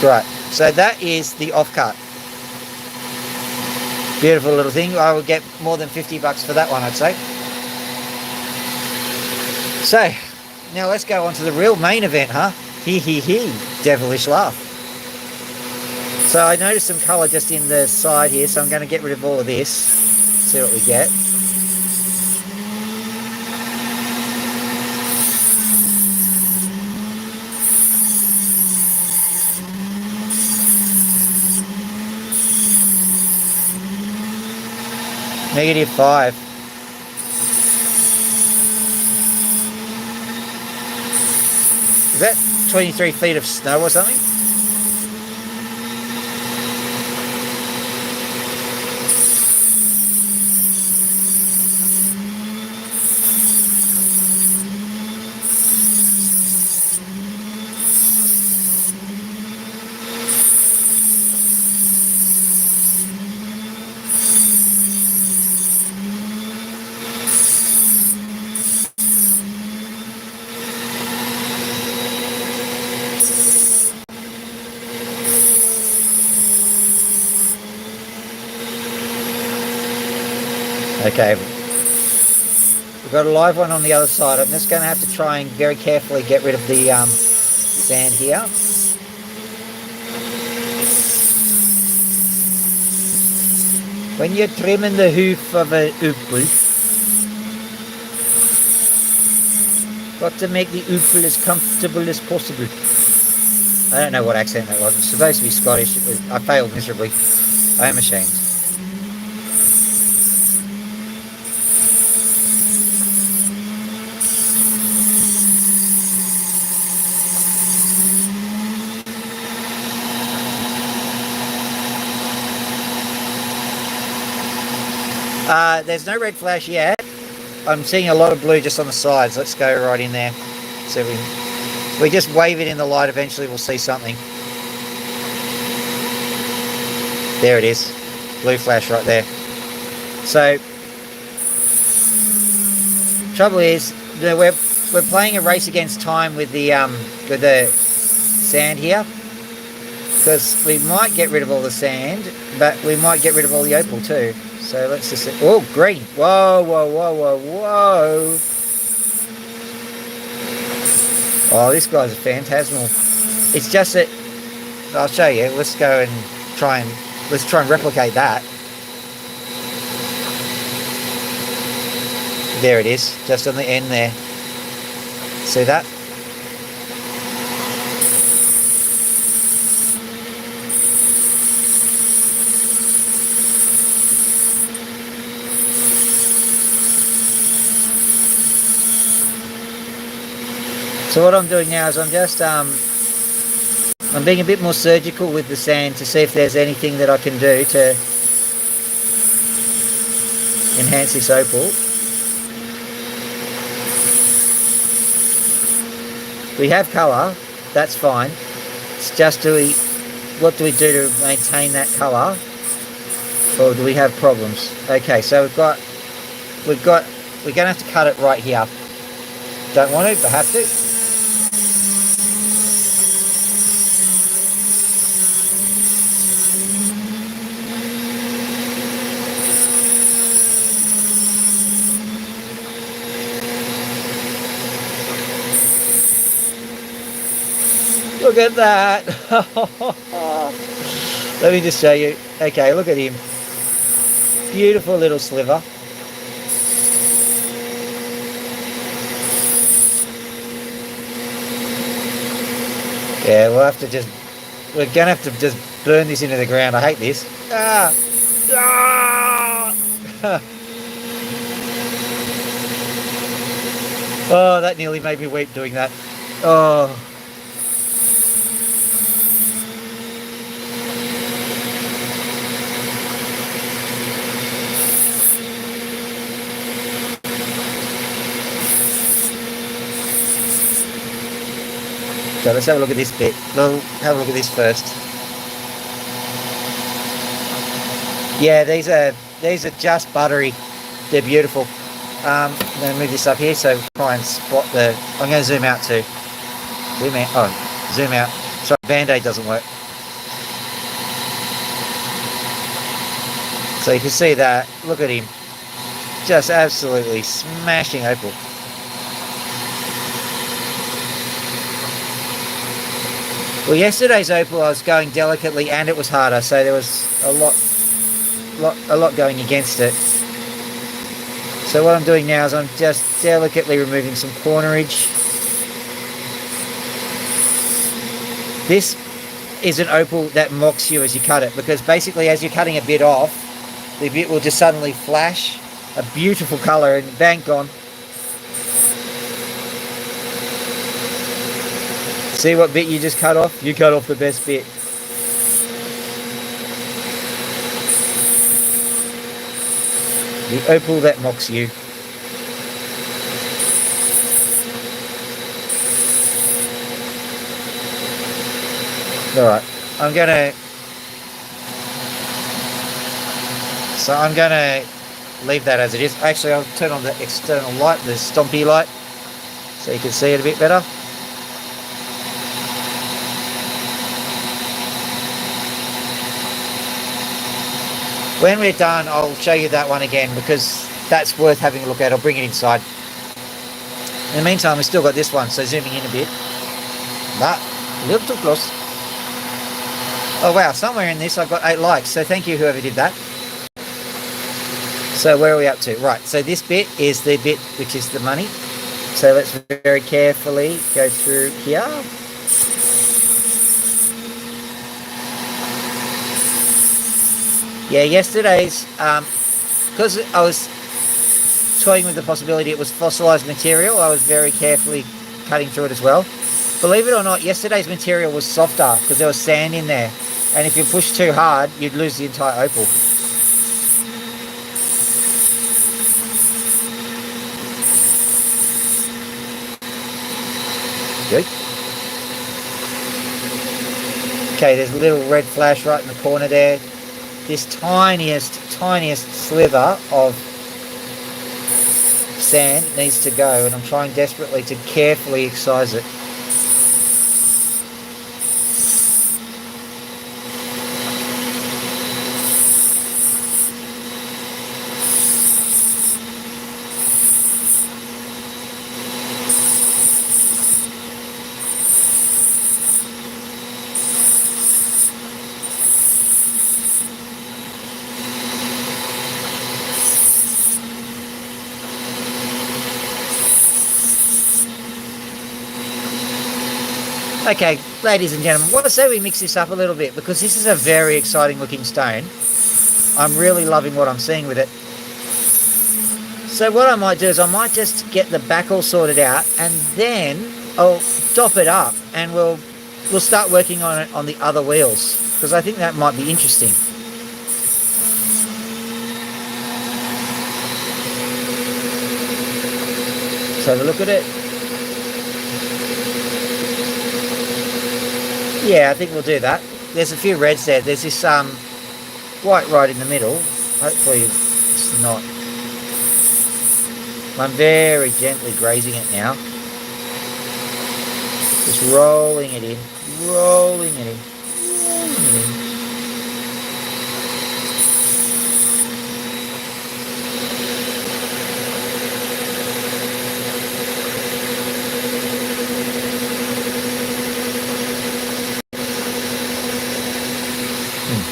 Right. So that is the offcut. Beautiful little thing. I would get more than $50 for that one, I'd say. So, now let's go on to the real main event, huh? Hee hee hee. Devilish laugh. So I noticed some colour just in the side here, so I'm going to get rid of all of this. See what we get. -5. Is that 23 feet of snow or something? Okay, we've got a live one on the other side. I'm just going to have to try and very carefully get rid of the sand here. When you're trimming the hoof of an opal, got to make the opal as comfortable as possible. I don't know what accent that was. It's supposed to be Scottish. I failed miserably. I am ashamed. There's no red flash yet. I'm seeing a lot of blue just on the sides. Let's go right in there. So we just wave it in the light. Eventually we'll see something. There it is. Blue flash right there. So, trouble is, we're playing a race against time with the sand here, because we might get rid of all the sand, but we might get rid of all the opal too. So let's just see. Oh, green. Whoa, whoa, whoa, whoa, whoa. Oh, this guy's a phantasmal. It's just that, I'll show you. Let's go and try and replicate that. There it is, just on the end there. See that? So what I'm doing now is I'm just I'm being a bit more surgical with the sand to see if there's anything that I can do to enhance this opal. We have colour, that's fine. It's just what do we do to maintain that colour, or do we have problems? Okay, so we're going to have to cut it right here. Don't want to, but have to. Look at that. Let me just show you. Okay, look at him. Beautiful little sliver. Yeah, we're gonna have to just burn this into the ground. I hate this. Ah! Ah! Oh, that nearly made me weep doing that. Oh. So let's have a look at this bit. We'll have a look at this first. Yeah, these are just buttery. They're beautiful. I'm going to move this up here so try and spot the... I'm going to zoom out too. Zoom out. Oh, zoom out. Sorry, Band-Aid doesn't work. So you can see that. Look at him. Just absolutely smashing opal. Well, yesterday's opal I was going delicately and it was harder, so there was a lot going against it. So what I'm doing now is I'm just delicately removing some cornerage. This is an opal that mocks you as you cut it, because basically as you're cutting a bit off, the bit will just suddenly flash a beautiful colour and bang, gone. See what bit you just cut off? You cut off the best bit. The opal that mocks you. Alright, I'm gonna leave that as it is. Actually, I'll turn on the external light, the stompy light, so you can see it a bit better. When we're done, I'll show you that one again, because that's worth having a look at. I'll bring it inside. In the meantime, we've still got this one, so zooming in a bit. But a little too close. Oh wow, somewhere in this I've got 8 likes, so thank you whoever did that. So where are we up to? Right, so this bit is the bit which is the money. So let's very carefully go through here. Yeah, yesterday's, because I was toying with the possibility it was fossilized material, I was very carefully cutting through it as well. Believe it or not, yesterday's material was softer because there was sand in there. And if you push too hard, you'd lose the entire opal. Good. Okay, there's a little red flash right in the corner there. This tiniest sliver of sand needs to go, and I'm trying desperately to carefully excise it. Okay, ladies and gentlemen, what I say we mix this up a little bit, because this is a very exciting looking stone. I'm really loving what I'm seeing with it. So what I might do is I might just get the back all sorted out, and then I'll dop it up, and we'll start working on it on the other wheels, because I think that might be interesting. Let's have a look at it. Yeah, I think we'll do that. There's a few reds there. There's this white right in the middle. Hopefully it's not. I'm very gently grazing it now. Just rolling it in, rolling it in, rolling it in.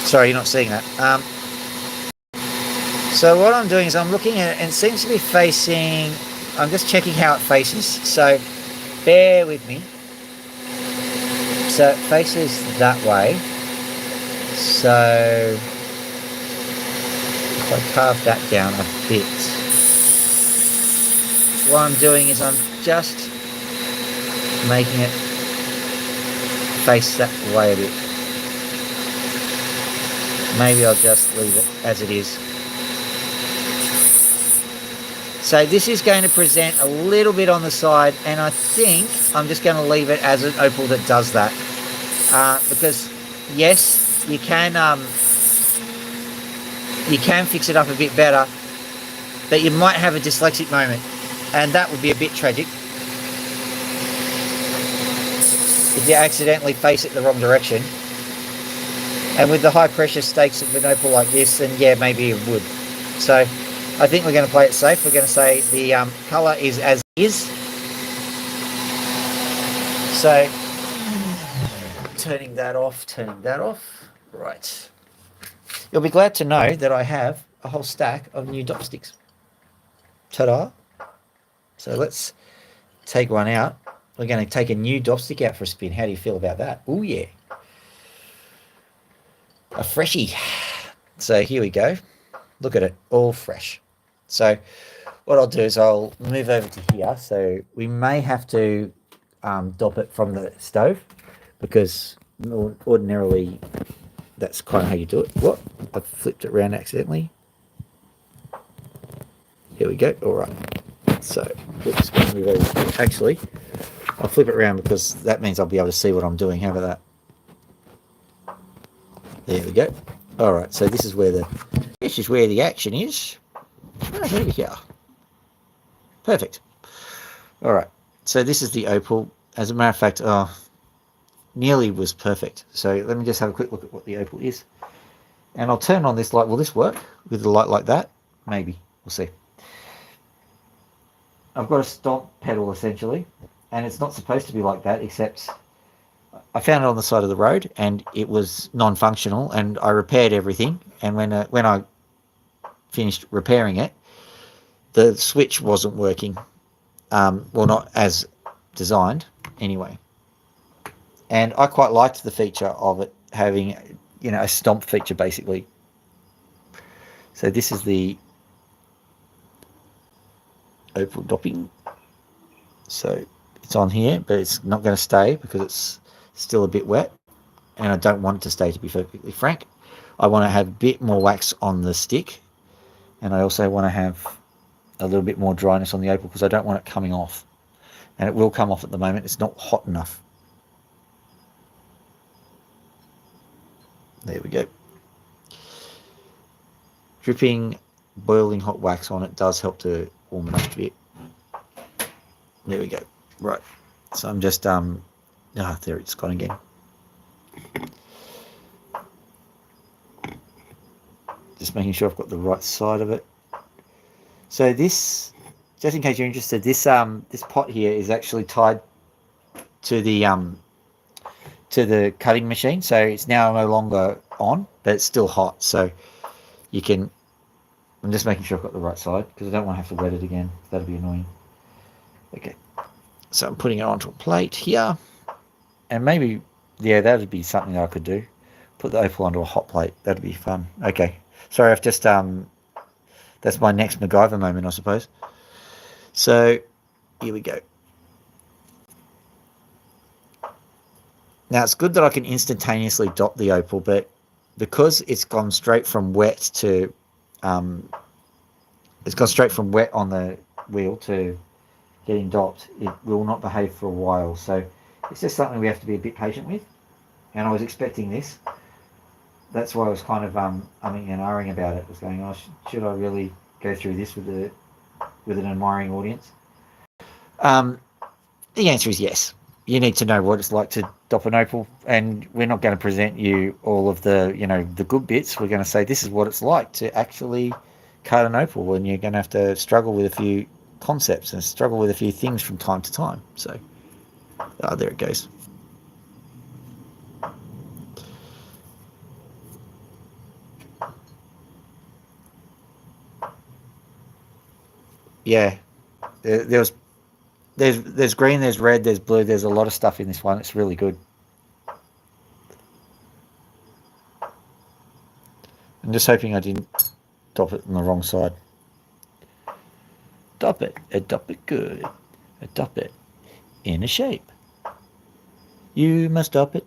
Sorry, you're not seeing that. So what I'm doing is I'm looking at it, and it seems to be facing... I'm just checking how it faces. So bear with me. So it faces that way. So if I carve that down a bit, what I'm doing is I'm just making it face that way a bit. Maybe I'll just leave it as it is. So this is going to present a little bit on the side, and I think I'm just going to leave it as an opal that does that. Because yes, you can fix it up a bit better, but you might have a dyslexic moment, and that would be a bit tragic if you accidentally face it the wrong direction. And with the high pressure stakes of an opal like this, then yeah, maybe it would. So I think we're going to play it safe. We're going to say the colour is as is. So turning that off. Right. You'll be glad to know that I have a whole stack of new dop sticks. Ta-da. So let's take one out. We're going to take a new dop stick out for a spin. How do you feel about that? Oh yeah. A freshie. So here we go. Look at it, all fresh. So what I'll do is I'll move over to here. So we may have to dop it from the stove, because ordinarily that's kind of how you do it. What? I flipped it around accidentally. Here we go. All right. So oops, move over. Actually, I'll flip it around because that means I'll be able to see what I'm doing. How about that? There we go. All right. So this is where the action is. Oh, here we go. Perfect. All right. So this is the opal. As a matter of fact, nearly was perfect. So let me just have a quick look at what the opal is. And I'll turn on this light. Will this work with the light like that? Maybe. We'll see. I've got a stomp pedal essentially, and it's not supposed to be like that, except I found it on the side of the road and it was non-functional, and I repaired everything. And when I finished repairing it, the switch wasn't working. Well, not as designed anyway. And I quite liked the feature of it having, a stomp feature basically. So this is the opal dopping. So it's on here, but it's not going to stay because it's still a bit wet, and I don't want it to stay, to be perfectly frank. I want to have a bit more wax on the stick, and I also want to have a little bit more dryness on the opal because I don't want it coming off, and it will come off at the moment. It's not hot enough. There we go. Dripping boiling hot wax on it does help to warm it up a bit. There we go. Right. So I'm just there it's gone again. Just making sure I've got the right side of it. So this, just in case you're interested, this pot here is actually tied to the cutting machine. So it's now no longer on, but it's still hot. So you can. I'm just making sure I've got the right side because I don't want to have to wet it again. That'd be annoying. Okay. So I'm putting it onto a plate here, and maybe, yeah, that'd be something that I could do. Put the opal onto a hot plate. That'd be fun. Okay. Sorry, I've just that's my next MacGyver moment, I suppose. So here we go. Now it's good that I can instantaneously dop the opal, but because it's gone straight from wet to it's gone straight from wet on the wheel to getting dopped, it will not behave for a while. So it's just something we have to be a bit patient with. And I was expecting this. That's why I was kind of umming and ahhing about it. I was going, oh, should I really go through this with an admiring audience? The answer is yes. You need to know what it's like to dop an opal, and we're not going to present you all of the, the good bits. We're going to say this is what it's like to actually cut an opal, and you're going to have to struggle with a few concepts and struggle with a few things from time to time. So, there it goes. Yeah, there's green, there's red, there's blue, there's a lot of stuff in this one. It's really good. I'm just hoping I didn't dop it on the wrong side. Dop it good, dop it in a shape. You must dop it.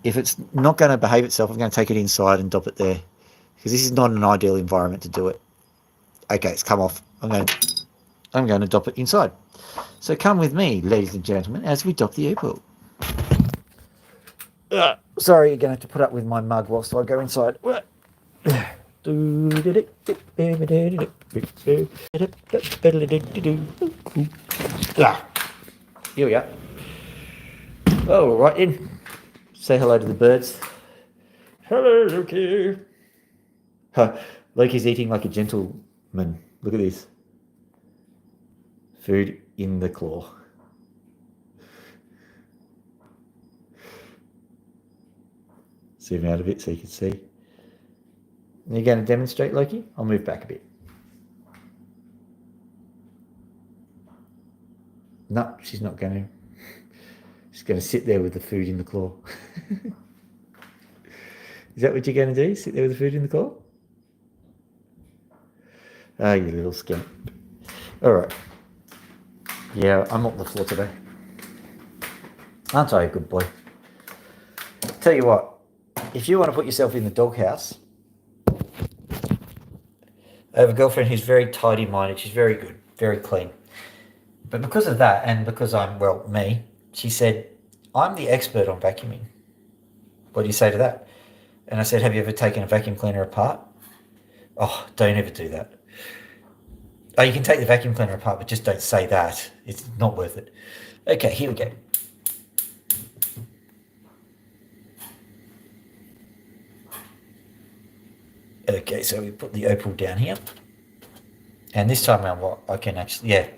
If it's not going to behave itself, I'm going to take it inside and dop it there, because this is not an ideal environment to do it. Okay, it's come off. I'm going to dop it inside. So come with me, ladies and gentlemen, as we dop the opal. Sorry, you're going to have to put up with my mug whilst I go inside. Here we are. Oh, right in. Say hello to the birds. Hello, Loki. Loki's eating like a gentleman. Look at this. Food in the claw. Zoom out a bit so you can see. Are you going to demonstrate, Loki? I'll move back a bit. No, she's not going to. She's going to sit there with the food in the claw. Is that what you're going to do? Sit there with the food in the claw? Ah, you little scamp. All right. Yeah, I'm off the floor today. Aren't I a good boy? Tell you what, if you want to put yourself in the doghouse, I have a girlfriend who's very tidy-minded. She's very good, very clean. But because of that, and because I'm, well, me, she said, I'm the expert on vacuuming. What do you say to that? And I said, have you ever taken a vacuum cleaner apart? Oh, don't ever do that. Oh, you can take the vacuum cleaner apart, but just don't say that. It's not worth it. Okay, here we go. Okay, so we put the opal down here. And this time around, what I can actually, yeah.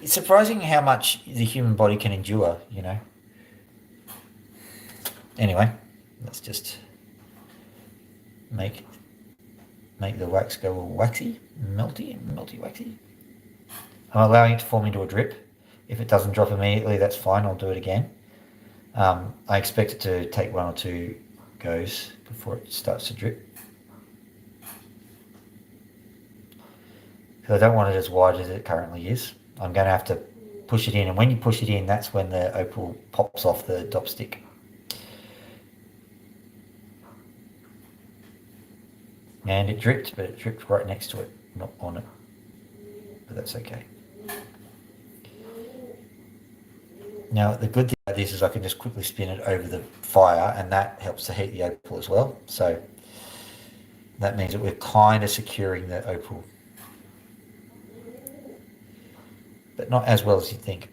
It's surprising how much the human body can endure, you know. Anyway, let's just make the wax go all waxy, melty, waxy. I'm allowing it to form into a drip. If it doesn't drop immediately, that's fine. I'll do it again. I expect it to take 1 or 2 goes before it starts to drip. Because I don't want it as wide as it currently is. I'm going to have to push it in, and when you push it in, that's when the opal pops off the dop stick. And it dripped, but it dripped right next to it, not on it. But that's okay. Now, the good thing about this is I can just quickly spin it over the fire, and that helps to heat the opal as well. So that means that we're kind of securing the opal, but not as well as you think.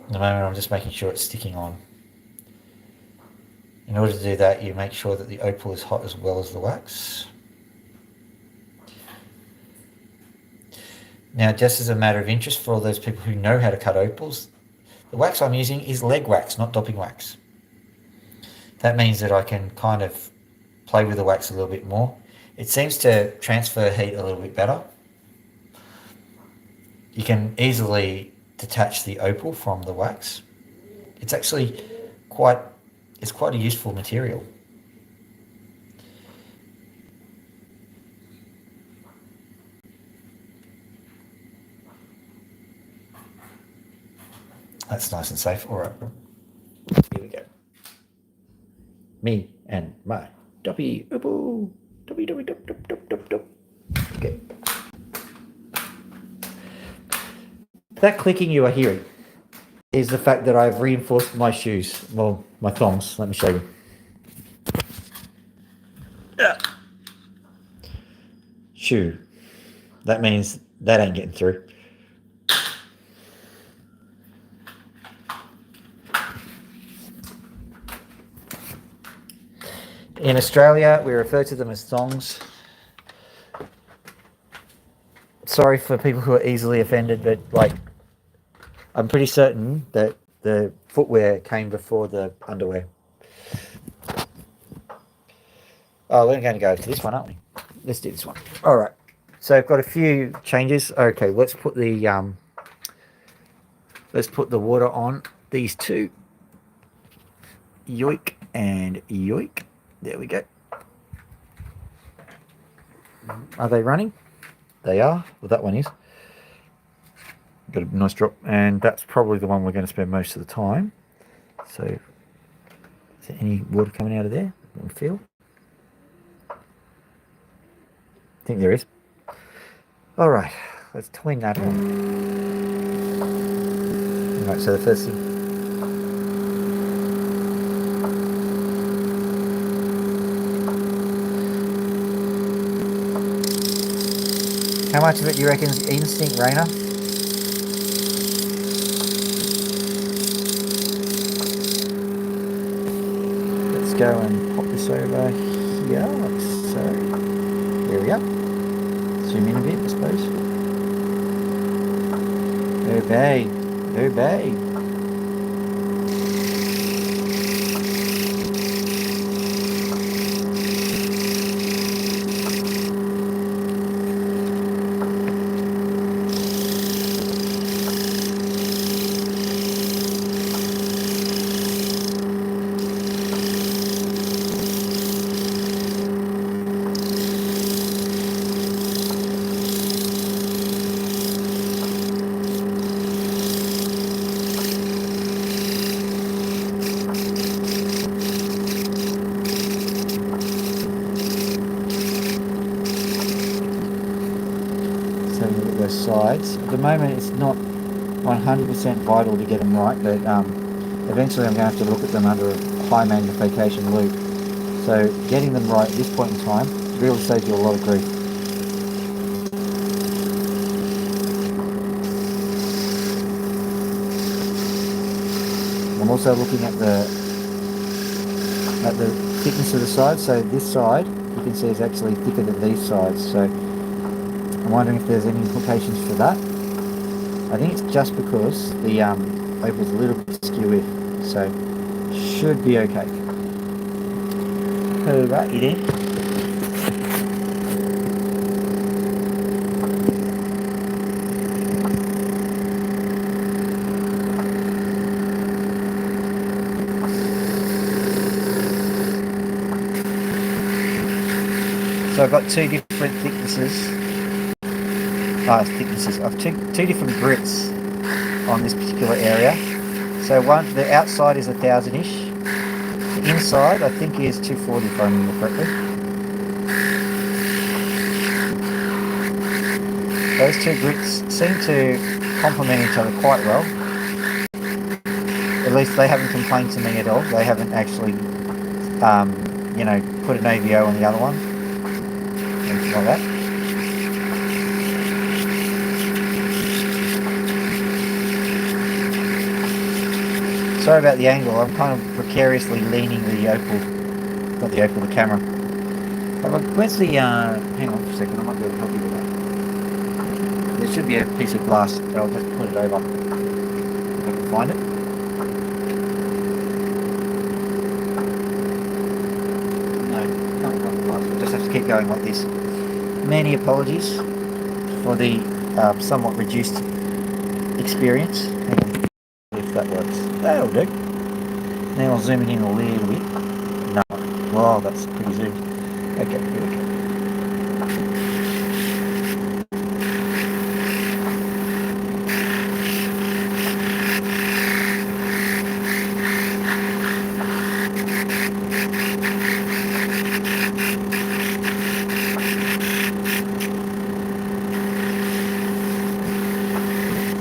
At the moment, I'm just making sure it's sticking on. In order to do that, you make sure that the opal is hot as well as the wax. Now, just as a matter of interest for all those people who know how to cut opals, the wax I'm using is leg wax, not dopping wax. That means that I can kind of play with the wax a little bit more. It seems to transfer heat a little bit better. You can easily detach the opal from the wax. It's actually quite a useful material. That's nice and safe. All right, here we go. Me and my doppy opal. Doppy, doppy, dop, dop, dop, dop, dop. Okay. That clicking you are hearing is the fact that I've reinforced my shoes. Well, my thongs. Let me show you. Shoe. That means that ain't getting through. In Australia, we refer to them as thongs. Sorry for people who are easily offended, but like, I'm pretty certain that the footwear came before the underwear. Oh, we're going to go to this one, aren't we? Let's do this one. All right. So I've got a few changes. Okay, let's put the water on these two. Yoik and yoik. There we go. Are they running? They are. Well, that one is. Got a nice drop, and that's probably the one we're going to spend most of the time. So, is there any water coming out of there? Can we feel? I think there is. All right, let's twing that on. All right, so the first thing. How much of it do you reckon is instinct, Raina? Let's go and pop this over here, like so. There we are. Zoom in a bit, I suppose. Obey. Obey. Sides. At the moment it's not 100% vital to get them right, but eventually I'm going to have to look at them under a high magnification loupe. So getting them right at this point in time really saves you a lot of grief. I'm also looking at the thickness of the side. So this side you can see is actually thicker than these sides. So I'm wondering if there's any implications for that. I think it's just because the opal's a little bit skewy, so should be okay. Alrighty then. So I've got two different thicknesses. I've two different grits on this particular area. So the outside is 1,000-ish. The inside I think is 240 if I remember correctly. Those two grits seem to complement each other quite well. At least they haven't complained to me at all. They haven't actually, put an AVO on the other one. Anything like that. Sorry about the angle, I'm kind of precariously leaning the camera. Where's the, hang on for a second, I might be able to help you with that. There should be a piece of glass, but I'll just put it over if I can find it. No, can't find the glass, I'll just have to keep going like this. Many apologies for the somewhat reduced experience. Hang on. If that works. That'll do. Now I'll zoom it in a little bit. No. Wow, that's pretty zoomed. Okay, here we go.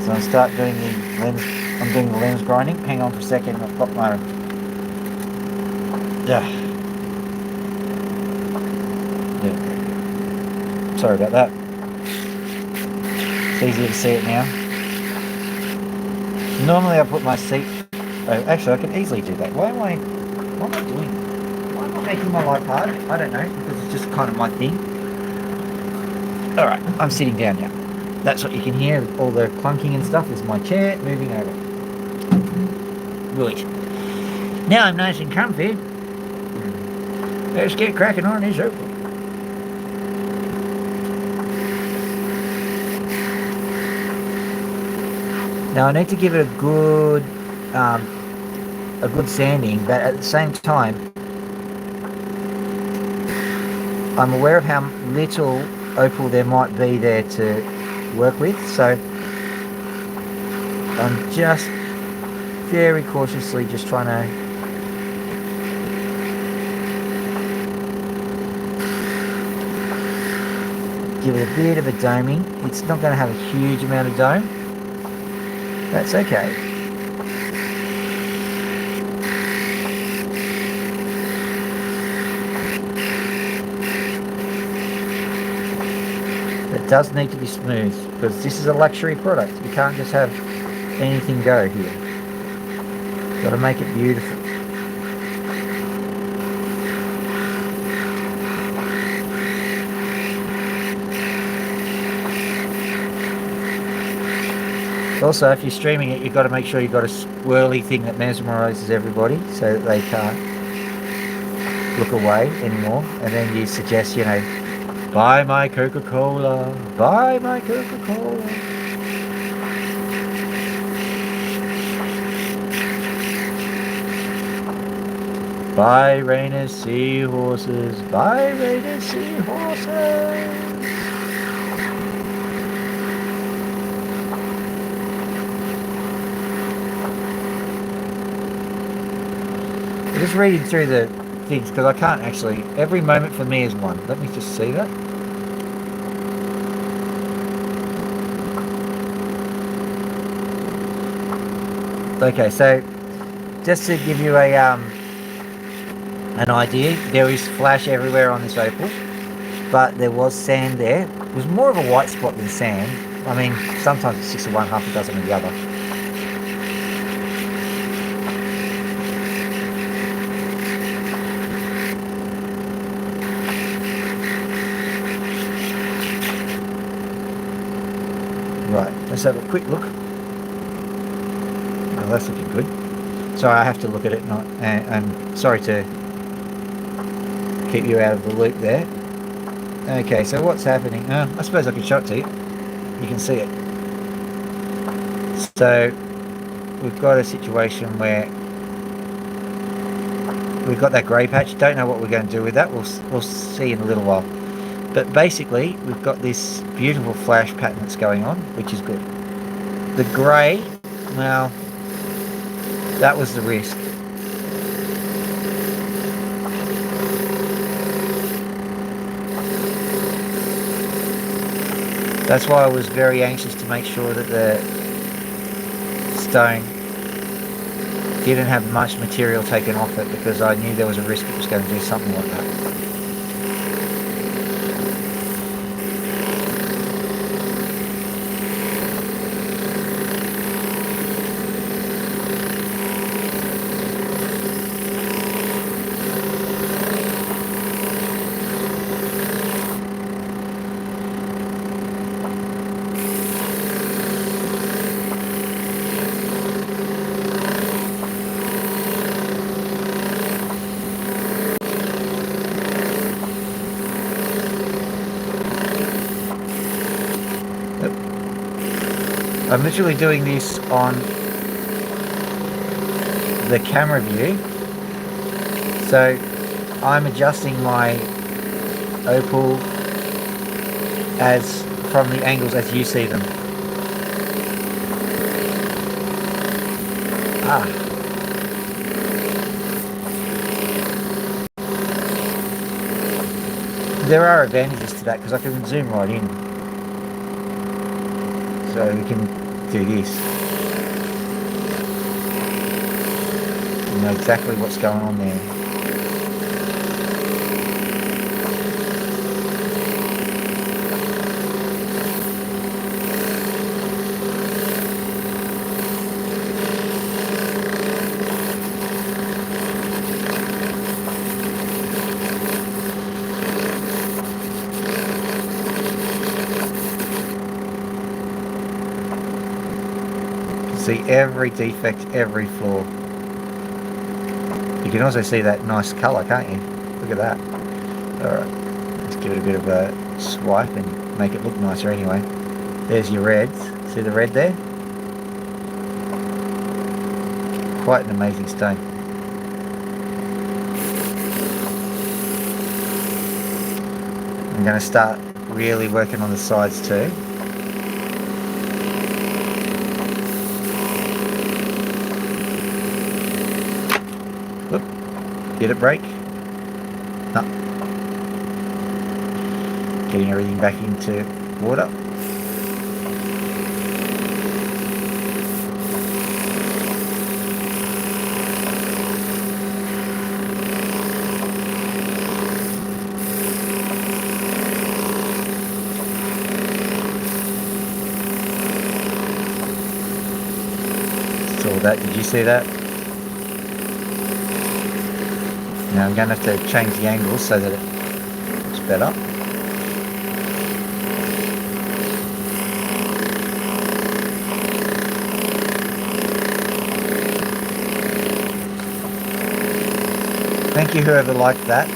So I'll start doing the lens. I'm doing the lens grinding. Hang on for a second. I've got my... Yeah. Sorry about that. It's easier to see it now. Normally I put my seat... actually, I can easily do that. Why am I doing it? Why am I making my life hard? I don't know, because it's just kind of my thing. Alright, I'm sitting down now. That's what you can hear. All the clunking and stuff is my chair moving over. Right. Now I'm nice and comfy. Let's get cracking on this opal. Now I need to give it a good sanding, but at the same time, I'm aware of how little opal there might be there to work with. So I'm just very cautiously just trying to give it a bit of a doming. It's not going to have a huge amount of dome. That's okay. It does need to be smooth because this is a luxury product. You can't just have anything go here. Got to make it beautiful. Also, if you're streaming it, you've got to make sure you've got a swirly thing that mesmerizes everybody so that they can't look away anymore. And then you suggest, you know, buy my Coca-Cola, buy my Coca-Cola. Buy Raina's seahorses, buy Raina's seahorses. I'm just reading through the things because I can't actually, every moment for me is one. Let me just see that. Okay, so just to give you a an idea, there is flash everywhere on this opal, but there was sand there. It was more of a white spot than sand. I mean, sometimes it's 6 of one, half a dozen of the other. Right, let's have a quick look. Oh, that's looking good. Sorry, I have to look at it, and sorry to keep you out of the loop there. Okay, so what's happening? I suppose I can show it to you. You can see it. So we've got a situation where we've got that grey patch. Don't know what we're going to do with that. We'll see in a little while. But basically, we've got this beautiful flash pattern that's going on, which is good. The grey, well, that was the risk. That's why I was very anxious to make sure that the stone didn't have much material taken off it, because I knew there was a risk it was going to do something like that. I'm literally doing this on the camera view, so I'm adjusting my opal as from the angles as you see them. There are advantages to that because I can zoom right in. So we can do this. You know exactly what's going on there. See every defect, every flaw. You can also see that nice colour, can't you? Look at that. Alright, let's give it a bit of a swipe and make it look nicer anyway. There's your reds. See the red there? Quite an amazing stone. I'm going to start really working on the sides too. Did it break? No. Getting everything back into water. Saw that. Did you see that? Now I'm going to have to change the angle so that it looks better. Thank you, whoever liked that.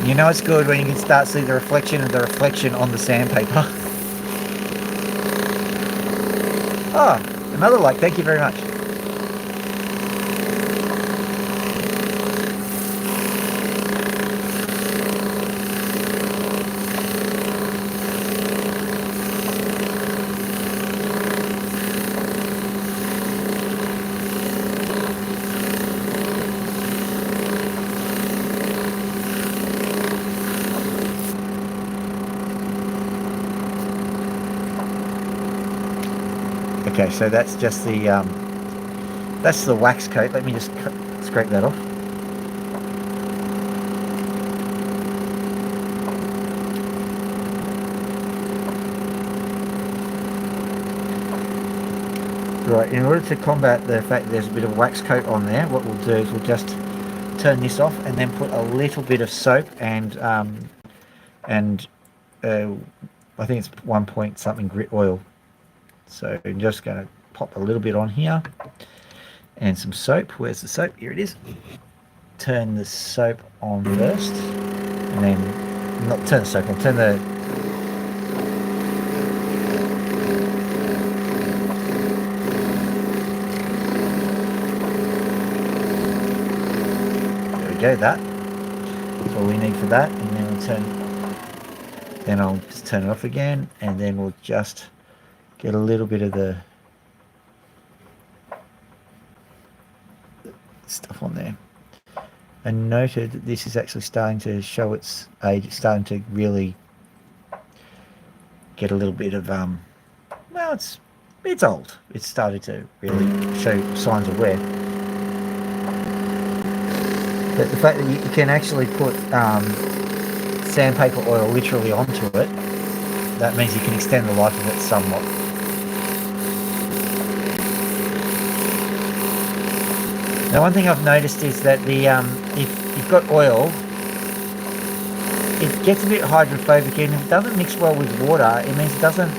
You know it's good when you can start seeing the reflection of the reflection on the sandpaper. Oh, another like. Thank you very much. Okay, so that's just the wax coat. Let me just scrape that off. Right, in order to combat the fact that there's a bit of wax coat on there, what we'll do is we'll just turn this off and then put a little bit of soap and I think it's 1 point something grit oil. So I'm just going to pop a little bit on here and some soap. Where's the soap? Here it is. Turn the soap on first, and then not turn the soap on. Turn the there we go. That's all we need for that, and then we'll turn. Then I'll just turn it off again, and then we'll just get a little bit of the stuff on there. I noted that this is actually starting to show its age. It's starting to really get a little bit of well, it's old. It's started to really show signs of wear. But the fact that you can actually put sandpaper oil literally onto it, that means you can extend the life of it somewhat. Now, one thing I've noticed is that the if you've got oil, it gets a bit hydrophobic, and if it doesn't mix well with water, it means it doesn't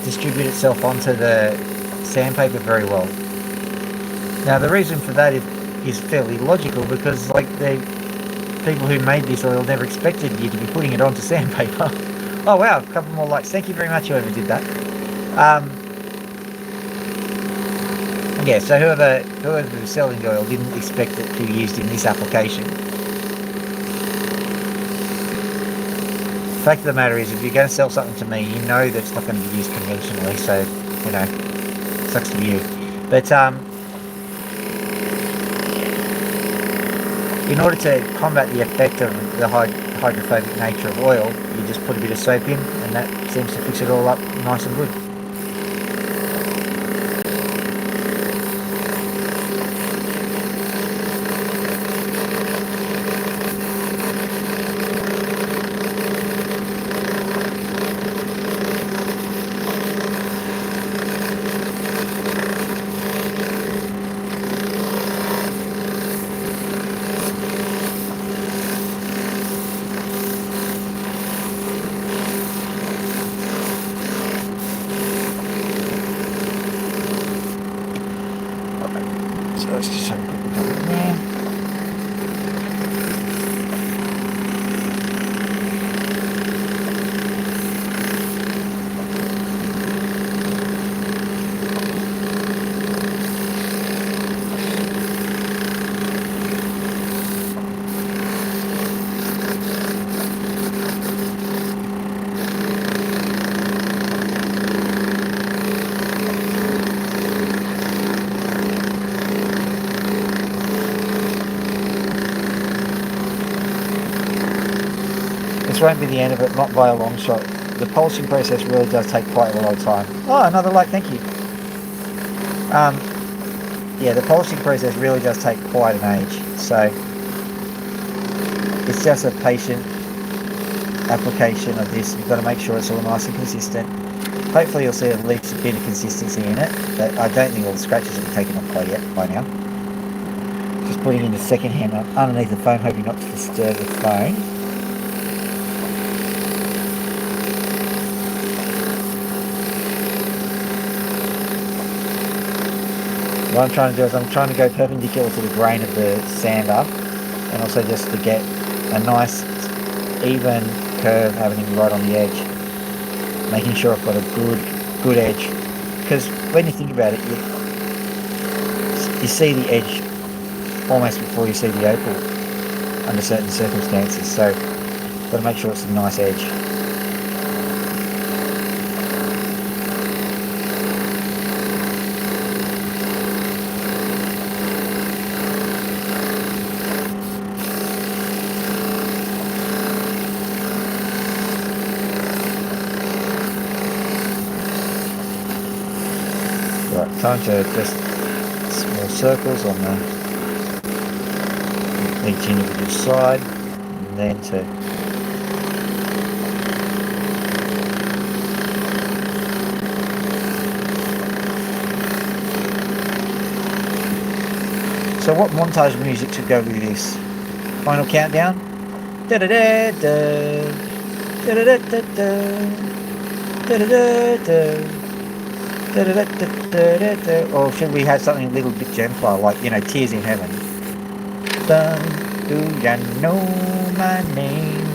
distribute itself onto the sandpaper very well. Now, the reason for that is fairly logical, because like the people who made this oil never expected you to be putting it onto sandpaper. Oh wow, a couple more likes. Thank you very much, whoever did that. Yeah, so whoever was selling the oil didn't expect it to be used in this application. The fact of the matter is, if you're going to sell something to me, you know that it's not going to be used conventionally, so, you know, sucks to be you. But in order to combat the effect of the hydrophobic nature of oil, you just put a bit of soap in, and that seems to fix it all up nice and good. This won't be the end of it, not by a long shot. The polishing process really does take quite a lot of time. Oh, another like, thank you. Yeah, the polishing process really does take quite an age. So it's just a patient application of this. You've got to make sure it's all nice and consistent. Hopefully you'll see at least a bit of consistency in it, but I don't think all the scratches will be taken off quite yet by now. Just putting in the second hand underneath the phone, hoping not to disturb the phone. What I'm trying to do is I'm trying to go perpendicular to the grain of the sander, and also just to get a nice even curve happening right on the edge, making sure I've got a good edge, because when you think about it, you see the edge almost before you see the opal under certain circumstances, so got to make sure it's a nice edge. Right, time to just small circles on each individual side, and then to so what montage music should go with this? Final countdown? Da da da da da da da da da da da da. Or should we have something a little bit gentler, like, you know, Tears in Heaven? Dun, do ya know my name?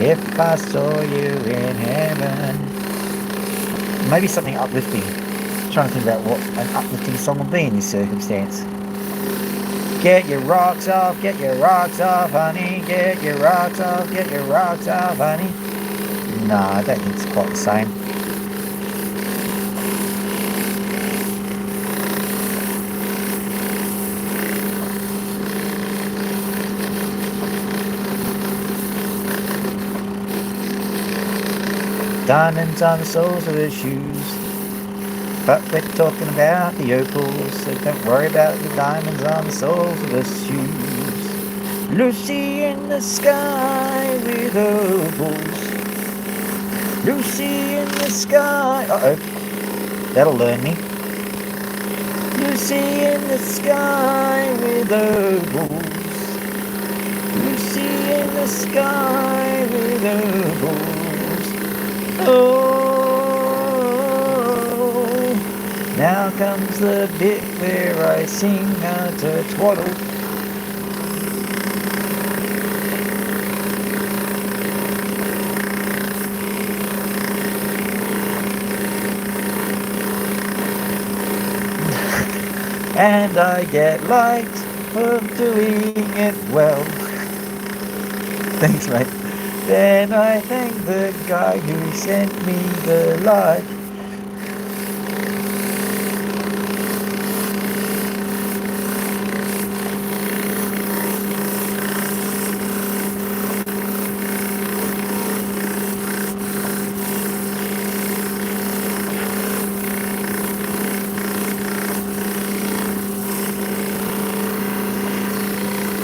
If I saw you in heaven. Maybe something uplifting. I'm trying to think about what an uplifting song would be in this circumstance. Get your rocks off, honey. Get your rocks off, honey. No, I don't think it's quite the same. Diamonds on the soles of her shoes, but we're talking about the opals, so don't worry about the diamonds on the soles of her shoes. Lucy in the sky with opals, Lucy in the sky. Uh-oh, that'll learn me. Lucy in the sky with opals, Lucy in the sky with opals. Oh, now comes the bit where I sing out a twaddle. And I get liked for doing it well. Thanks, mate. Then I thank the guy who sent me the like.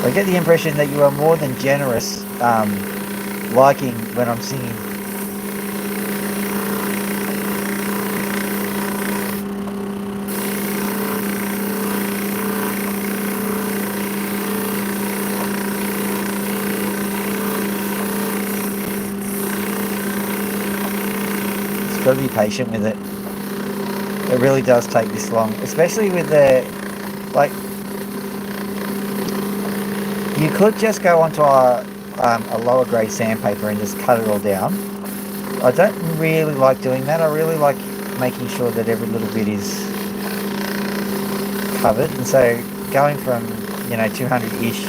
I get the impression that you are more than generous liking when I'm singing. Just got to be patient with it. It really does take this long, especially with the, like, you could just go onto a lower grade sandpaper and just cut it all down. I don't really like doing that. I really like making sure that every little bit is covered, and so going from, you know, 200-ish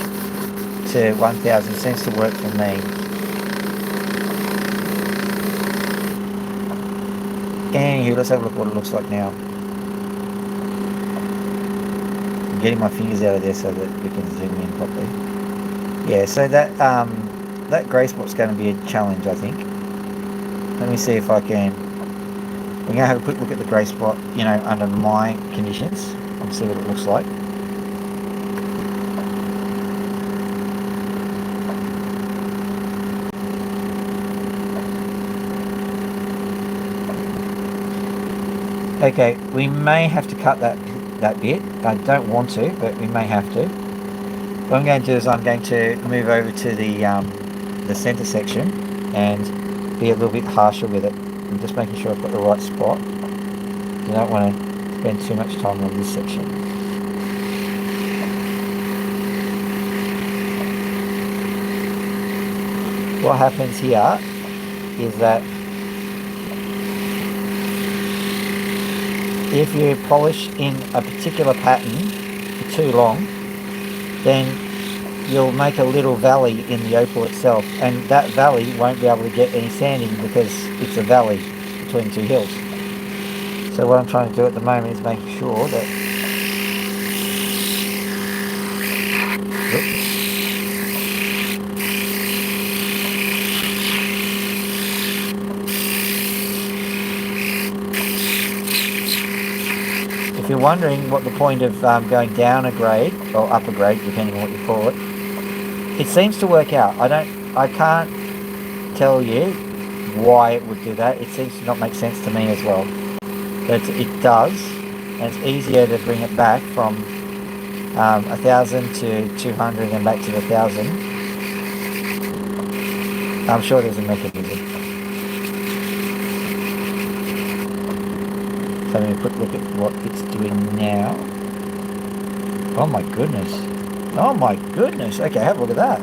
to 1000 seems to work for me. Anywho, let's have a look what it looks like now. I'm getting my fingers out of there so that we can zoom in properly. Yeah, so that that grey spot's going to be a challenge, I think. Let me see if I can. We're going to have a quick look at the grey spot, you know, under my conditions and see what it looks like. Okay, we may have to cut that bit. I don't want to, but we may have to. What I'm going to do is I'm going to move over to the center section and be a little bit harsher with it. I'm just making sure I've got the right spot. You don't want to spend too much time on this section. What happens here is that if you polish in a particular pattern for too long, then you'll make a little valley in the opal itself, and that valley won't be able to get any sanding because it's a valley between two hills. So what I'm trying to do at the moment is make sure that if you're wondering what the point of going down a grade or up a grade, depending on what you call it, it seems to work out. I can't tell you why it would do that. It seems to not make sense to me as well. But it does, and it's easier to bring it back from 1,000 to 200 and back to 1,000. I'm sure there's a mechanism. So I'm going to look at what it's doing now. Oh my goodness. Oh my goodness. Okay, have a look at that.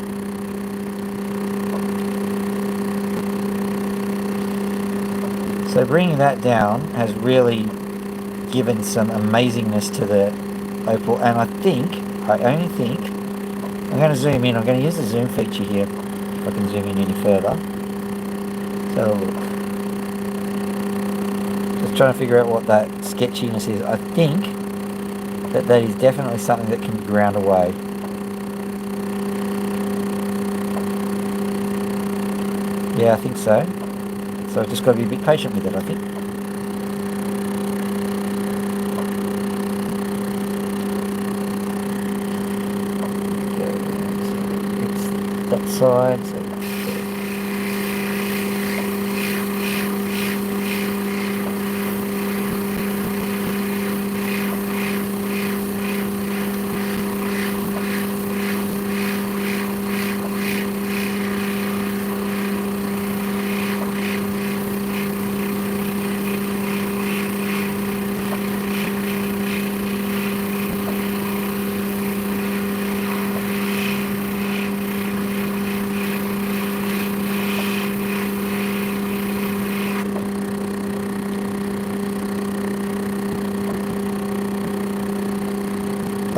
So bringing that down has really given some amazingness to the opal, and I only think, I'm going to zoom in. I'm going to use the zoom feature here, if I can zoom in any further. So just trying to figure out what that sketchiness is. I think that is definitely something that can be ground away. Yeah, I think so. So I've just got to be a bit patient with it, I think. It's that side. So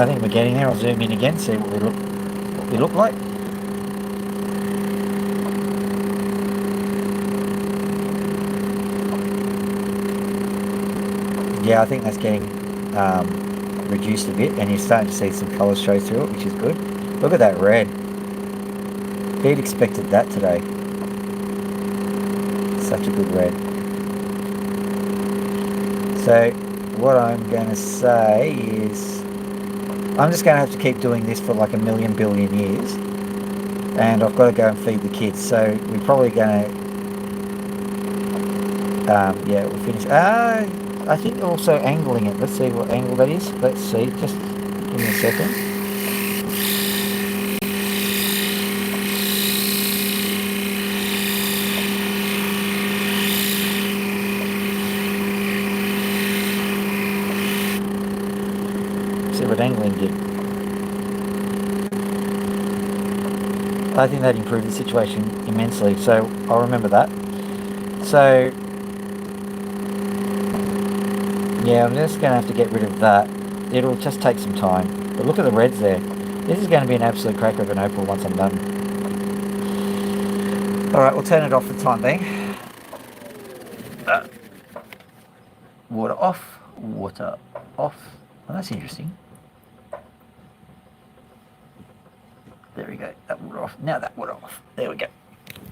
I think we're getting there. I'll zoom in again, see what we look like. Yeah, I think that's getting reduced a bit, and you're starting to see some colours show through it, which is good. Look at that red. Who'd expected that today? Such a good red. So what I'm going to say is I'm just going to have to keep doing this for like a million billion years, and I've got to go and feed the kids. So we're probably going to yeah, we'll finish. I think also angling it. Let's see what angle that is. Let's see. Just give me a second. See what angling did. I think that improved the situation immensely. So I'll remember that. So yeah, I'm just going to have to get rid of that. It'll just take some time. But look at the reds there. This is going to be an absolute cracker of an opal once I'm done. Alright, we'll turn it off for the time being. Water off. Water off. Well, that's interesting. There we go. That water off. Now that water off. There we go.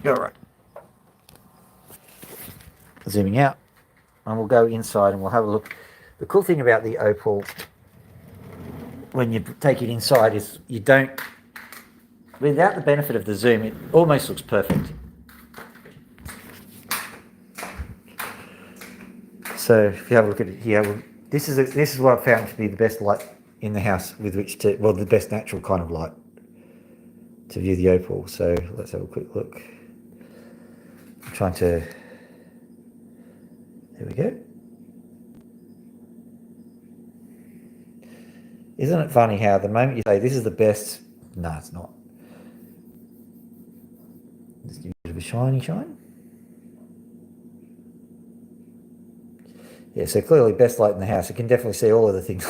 All right. Zooming out, and we'll go inside and we'll have a look. The cool thing about the opal, when you take it inside, is you don't, without the benefit of the zoom, it almost looks perfect. So if you have a look at it here, well, this is what I found to be the best light in the house with which to, well, the best natural kind of light to view the opal. So let's have a quick look. I'm trying to, there we go. Isn't it funny how the moment you say this is the best, no, it's not. Just give it a bit of a shiny shine. Yeah, so clearly best light in the house. You can definitely see all of the things.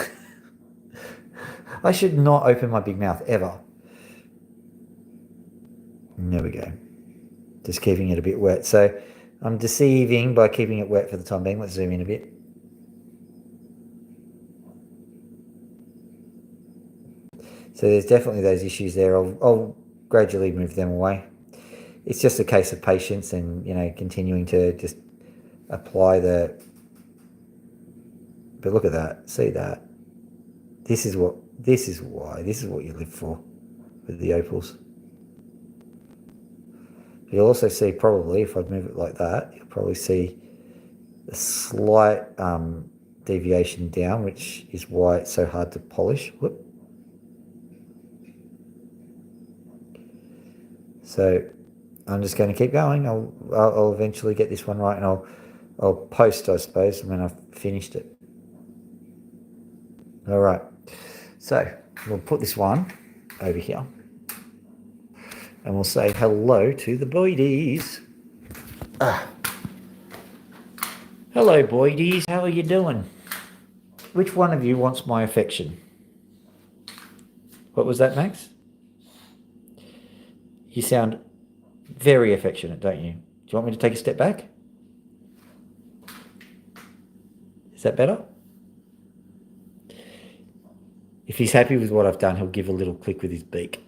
I should not open my big mouth ever. There we go. Just keeping it a bit wet. So I'm deceiving by keeping it wet for the time being. Let's zoom in a bit. So there's definitely those issues there. I'll gradually move them away. It's just a case of patience and, you know, continuing to just apply the, but look at that, see that. This is what you live for with the opals. You'll also see probably, if I move it like that, you'll probably see a slight deviation down, which is why it's so hard to polish. Whoop. So I'm just going to keep going. I'll eventually get this one right, and I'll post, I suppose, when I've finished it. All right. So we'll put this one over here, and we'll say hello to the boydies. Hello, boydies. How are you doing? Which one of you wants my affection? What was that, Max? You sound very affectionate, don't you? Do you want me to take a step back? Is that better? If he's happy with what I've done, he'll give a little click with his beak.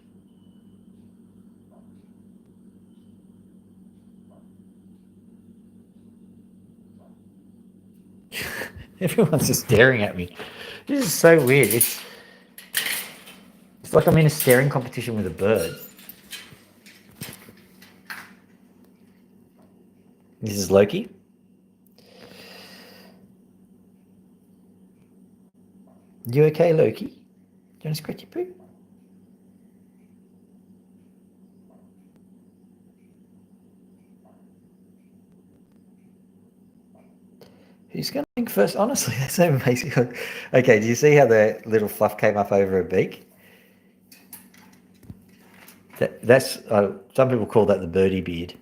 Everyone's just staring at me. This is so weird. It's like I'm in a staring competition with a bird. This is Loki. You okay, Loki? Do you want to scratch your poo? Who's going to think first? Honestly, that's so amazing. Okay, do you see how the little fluff came up over her beak? That's some people call that the birdie beard.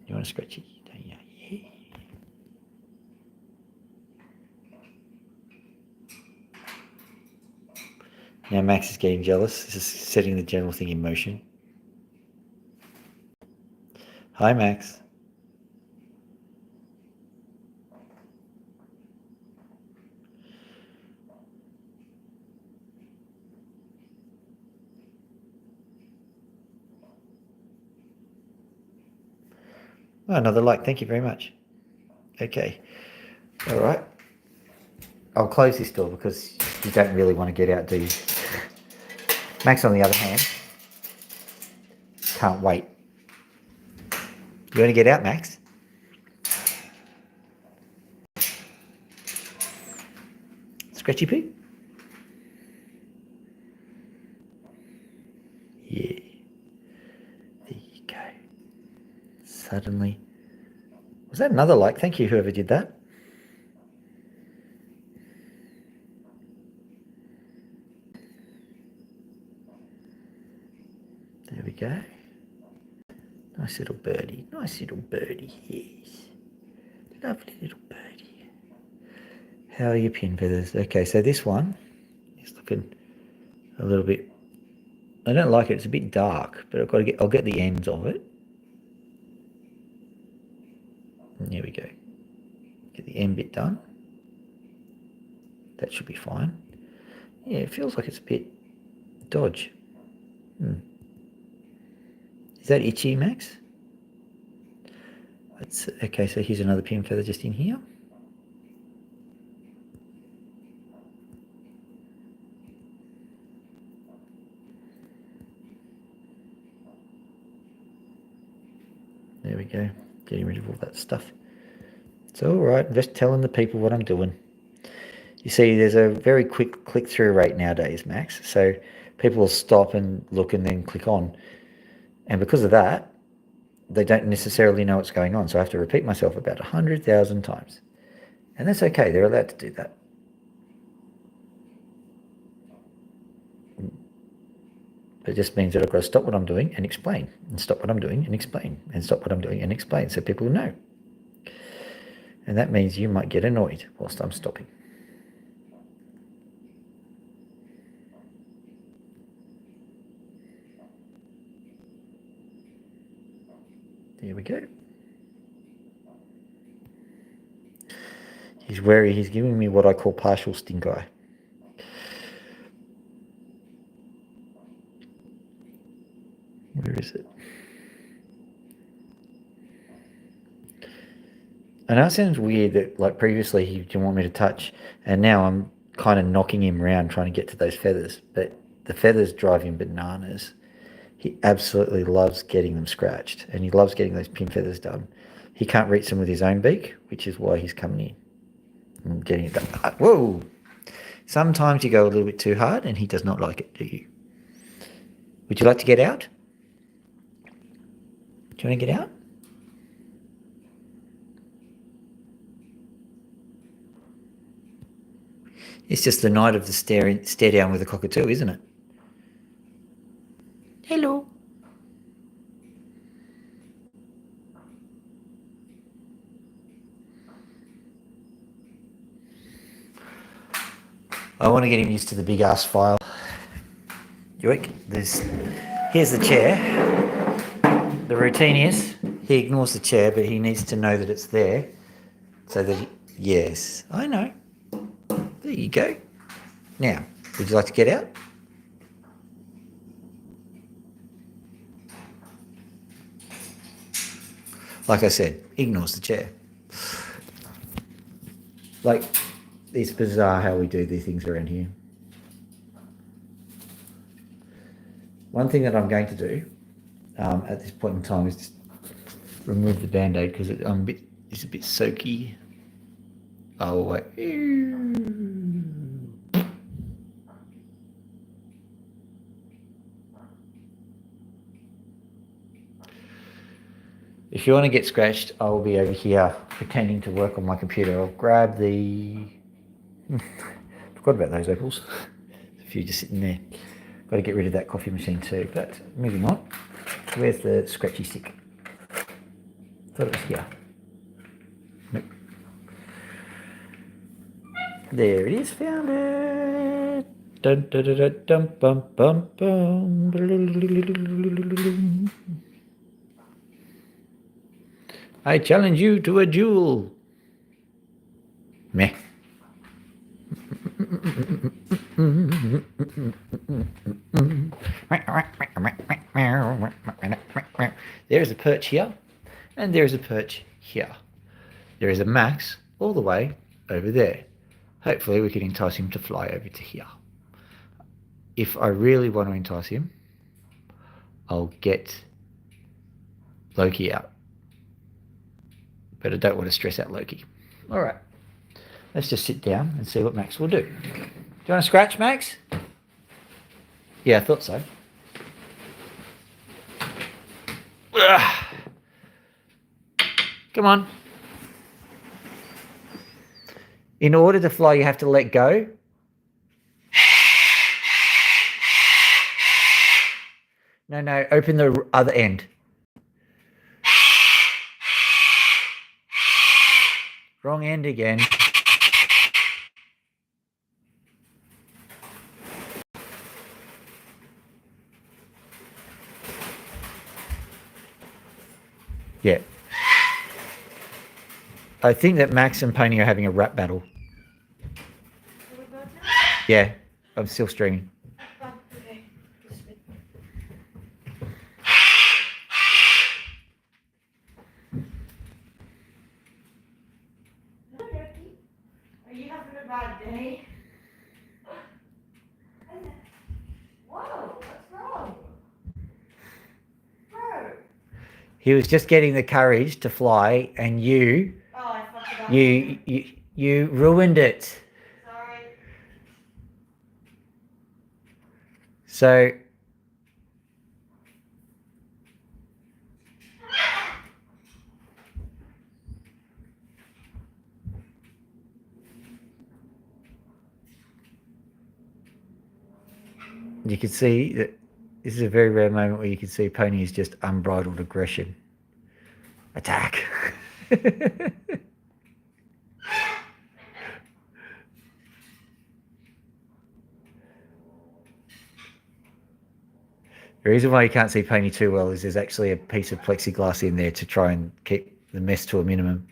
You want to scratch it? Don't you? Yeah. Now Max is getting jealous. This is setting the general thing in motion. Hi, Max. Oh, another like. Thank you very much. Okay. All right. I'll close this door because you don't really want to get out, do you? Max, on the other hand, can't wait. You want to get out, Max? Scratchy poo? Yeah. There you go. Suddenly. Was that another like? Thank you, whoever did that. There we go. Nice little birdie. Nice little birdie. Yes. Lovely little birdie. How are your pin feathers? Okay, so this one is looking a little bit, I don't like it. It's a bit dark, but I'll get the ends of it. And there we go. Get the end bit done. That should be fine. Yeah, it feels like it's a bit dodge. Is that itchy, Max? Okay, so here's another pin feather just in here. There we go, getting rid of all that stuff. It's all right, I'm just telling the people what I'm doing. You see, there's a very quick click-through rate nowadays, Max, so people will stop and look and then click on. And because of that, they don't necessarily know what's going on, so I have to repeat myself about 100,000 times. And that's okay, they're allowed to do that. It just means that I've got to stop what I'm doing and explain, and stop what I'm doing and explain, and stop what I'm doing and explain, so people know. And that means you might get annoyed whilst I'm stopping. There we go. He's giving me what I call partial stink eye. Where is it? I know it sounds weird that, like, previously he didn't want me to touch, and now I'm kind of knocking him around trying to get to those feathers, but the feathers drive him bananas. He absolutely loves getting them scratched, and he loves getting those pin feathers done. He can't reach them with his own beak, which is why he's coming in and getting it done. Whoa! Sometimes you go a little bit too hard, and he does not like it, do you? Would you like to get out? Do you want to get out? It's just the night of the stare down with a cockatoo, isn't it? Hello. I want to get him used to the big ass file. Yoik. Here's the chair. The routine is he ignores the chair, but he needs to know that it's there, so that yes, I know. There you go. Now, would you like to get out? Like I said, ignores the chair. Like, it's bizarre how we do these things around here. One thing that I'm going to do at this point in time is just remove the band-aid because it's a bit soaky. Oh, wait. If you want to get scratched, I will be over here pretending to work on my computer. I'll grab the... Forgot about those opals. There's a few just sitting there. Got to get rid of that coffee machine too, but moving on. Where's the scratchy stick? Thought it was here. Nope. There it is, found it. Dun, dun, dun, dun, dun, bum, bum, bum. I challenge you to a duel. Meh. There's a perch here, and there's a perch here. There is a Max all the way over there. Hopefully we can entice him to fly over to here. If I really want to entice him, I'll get Loki out. But I don't want to stress out Loki. All right. Let's just sit down and see what Max will do. Do you want to scratch, Max? Yeah, I thought so. Ugh. Come on. In order to fly, you have to let go. No, open the other end. Wrong end again. Yeah. I think that Max and Pony are having a rap battle. Yeah, I'm still streaming. Okay. bad day. Whoa, what's wrong? Bro. He was just getting the courage to fly, and you, Oh, I fucked it up. you ruined it. Sorry. So you can see that this is a very rare moment where you can see Pony is just unbridled aggression. Attack. The reason why you can't see Pony too well is there's actually a piece of plexiglass in there to try and keep the mess to a minimum.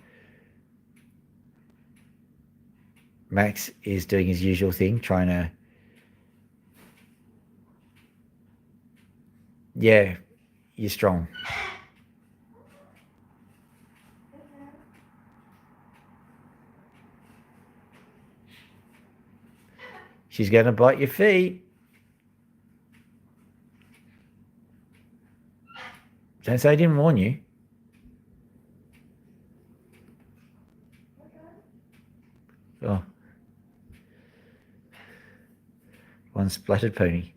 Max is doing his usual thing, trying to... Yeah, you're strong. She's going to bite your feet. Don't say I didn't warn you. Oh. One splattered pony.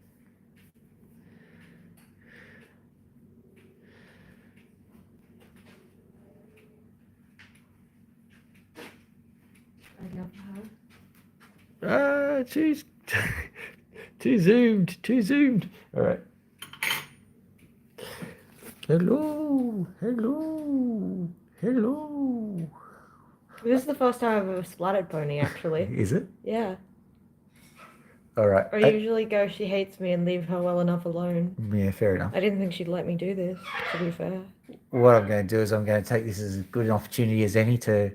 Ah, too zoomed, too zoomed. All right. Hello, hello, hello. This is the first time I've ever splattered Pony, actually. Is it? Yeah. All right. I usually go, she hates me, and leave her well enough alone. Yeah, fair enough. I didn't think she'd let me do this, to be fair. What I'm going to do is I'm going to take this as good an opportunity as any to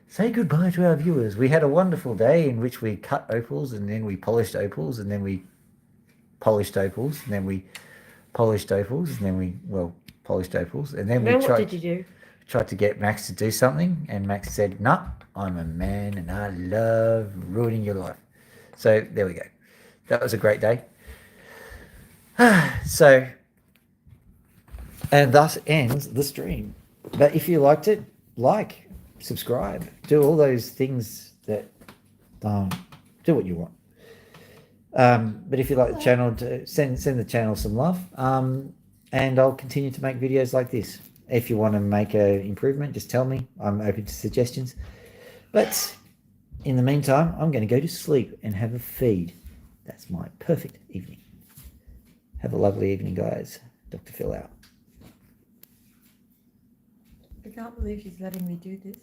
say goodbye to our viewers. We had a wonderful day in which we cut opals, and then we polished opals, and then we polished opals, and then we polished opals, and then we, well, polished opals, and then What did you do? tried to get Max to do something, and Max said, "No, I'm a man and I love ruining your life." So there we go. That was a great day. So, and thus ends the stream. But if you liked it, like, subscribe, do all those things that do what you want. But if you like the channel, send the channel some love. And I'll continue to make videos like this. If you want to make an improvement, just tell me. I'm open to suggestions. But in the meantime, I'm going to go to sleep and have a feed. That's my perfect evening. Have a lovely evening, guys. Dr. Phil out. I can't believe she's letting me do this.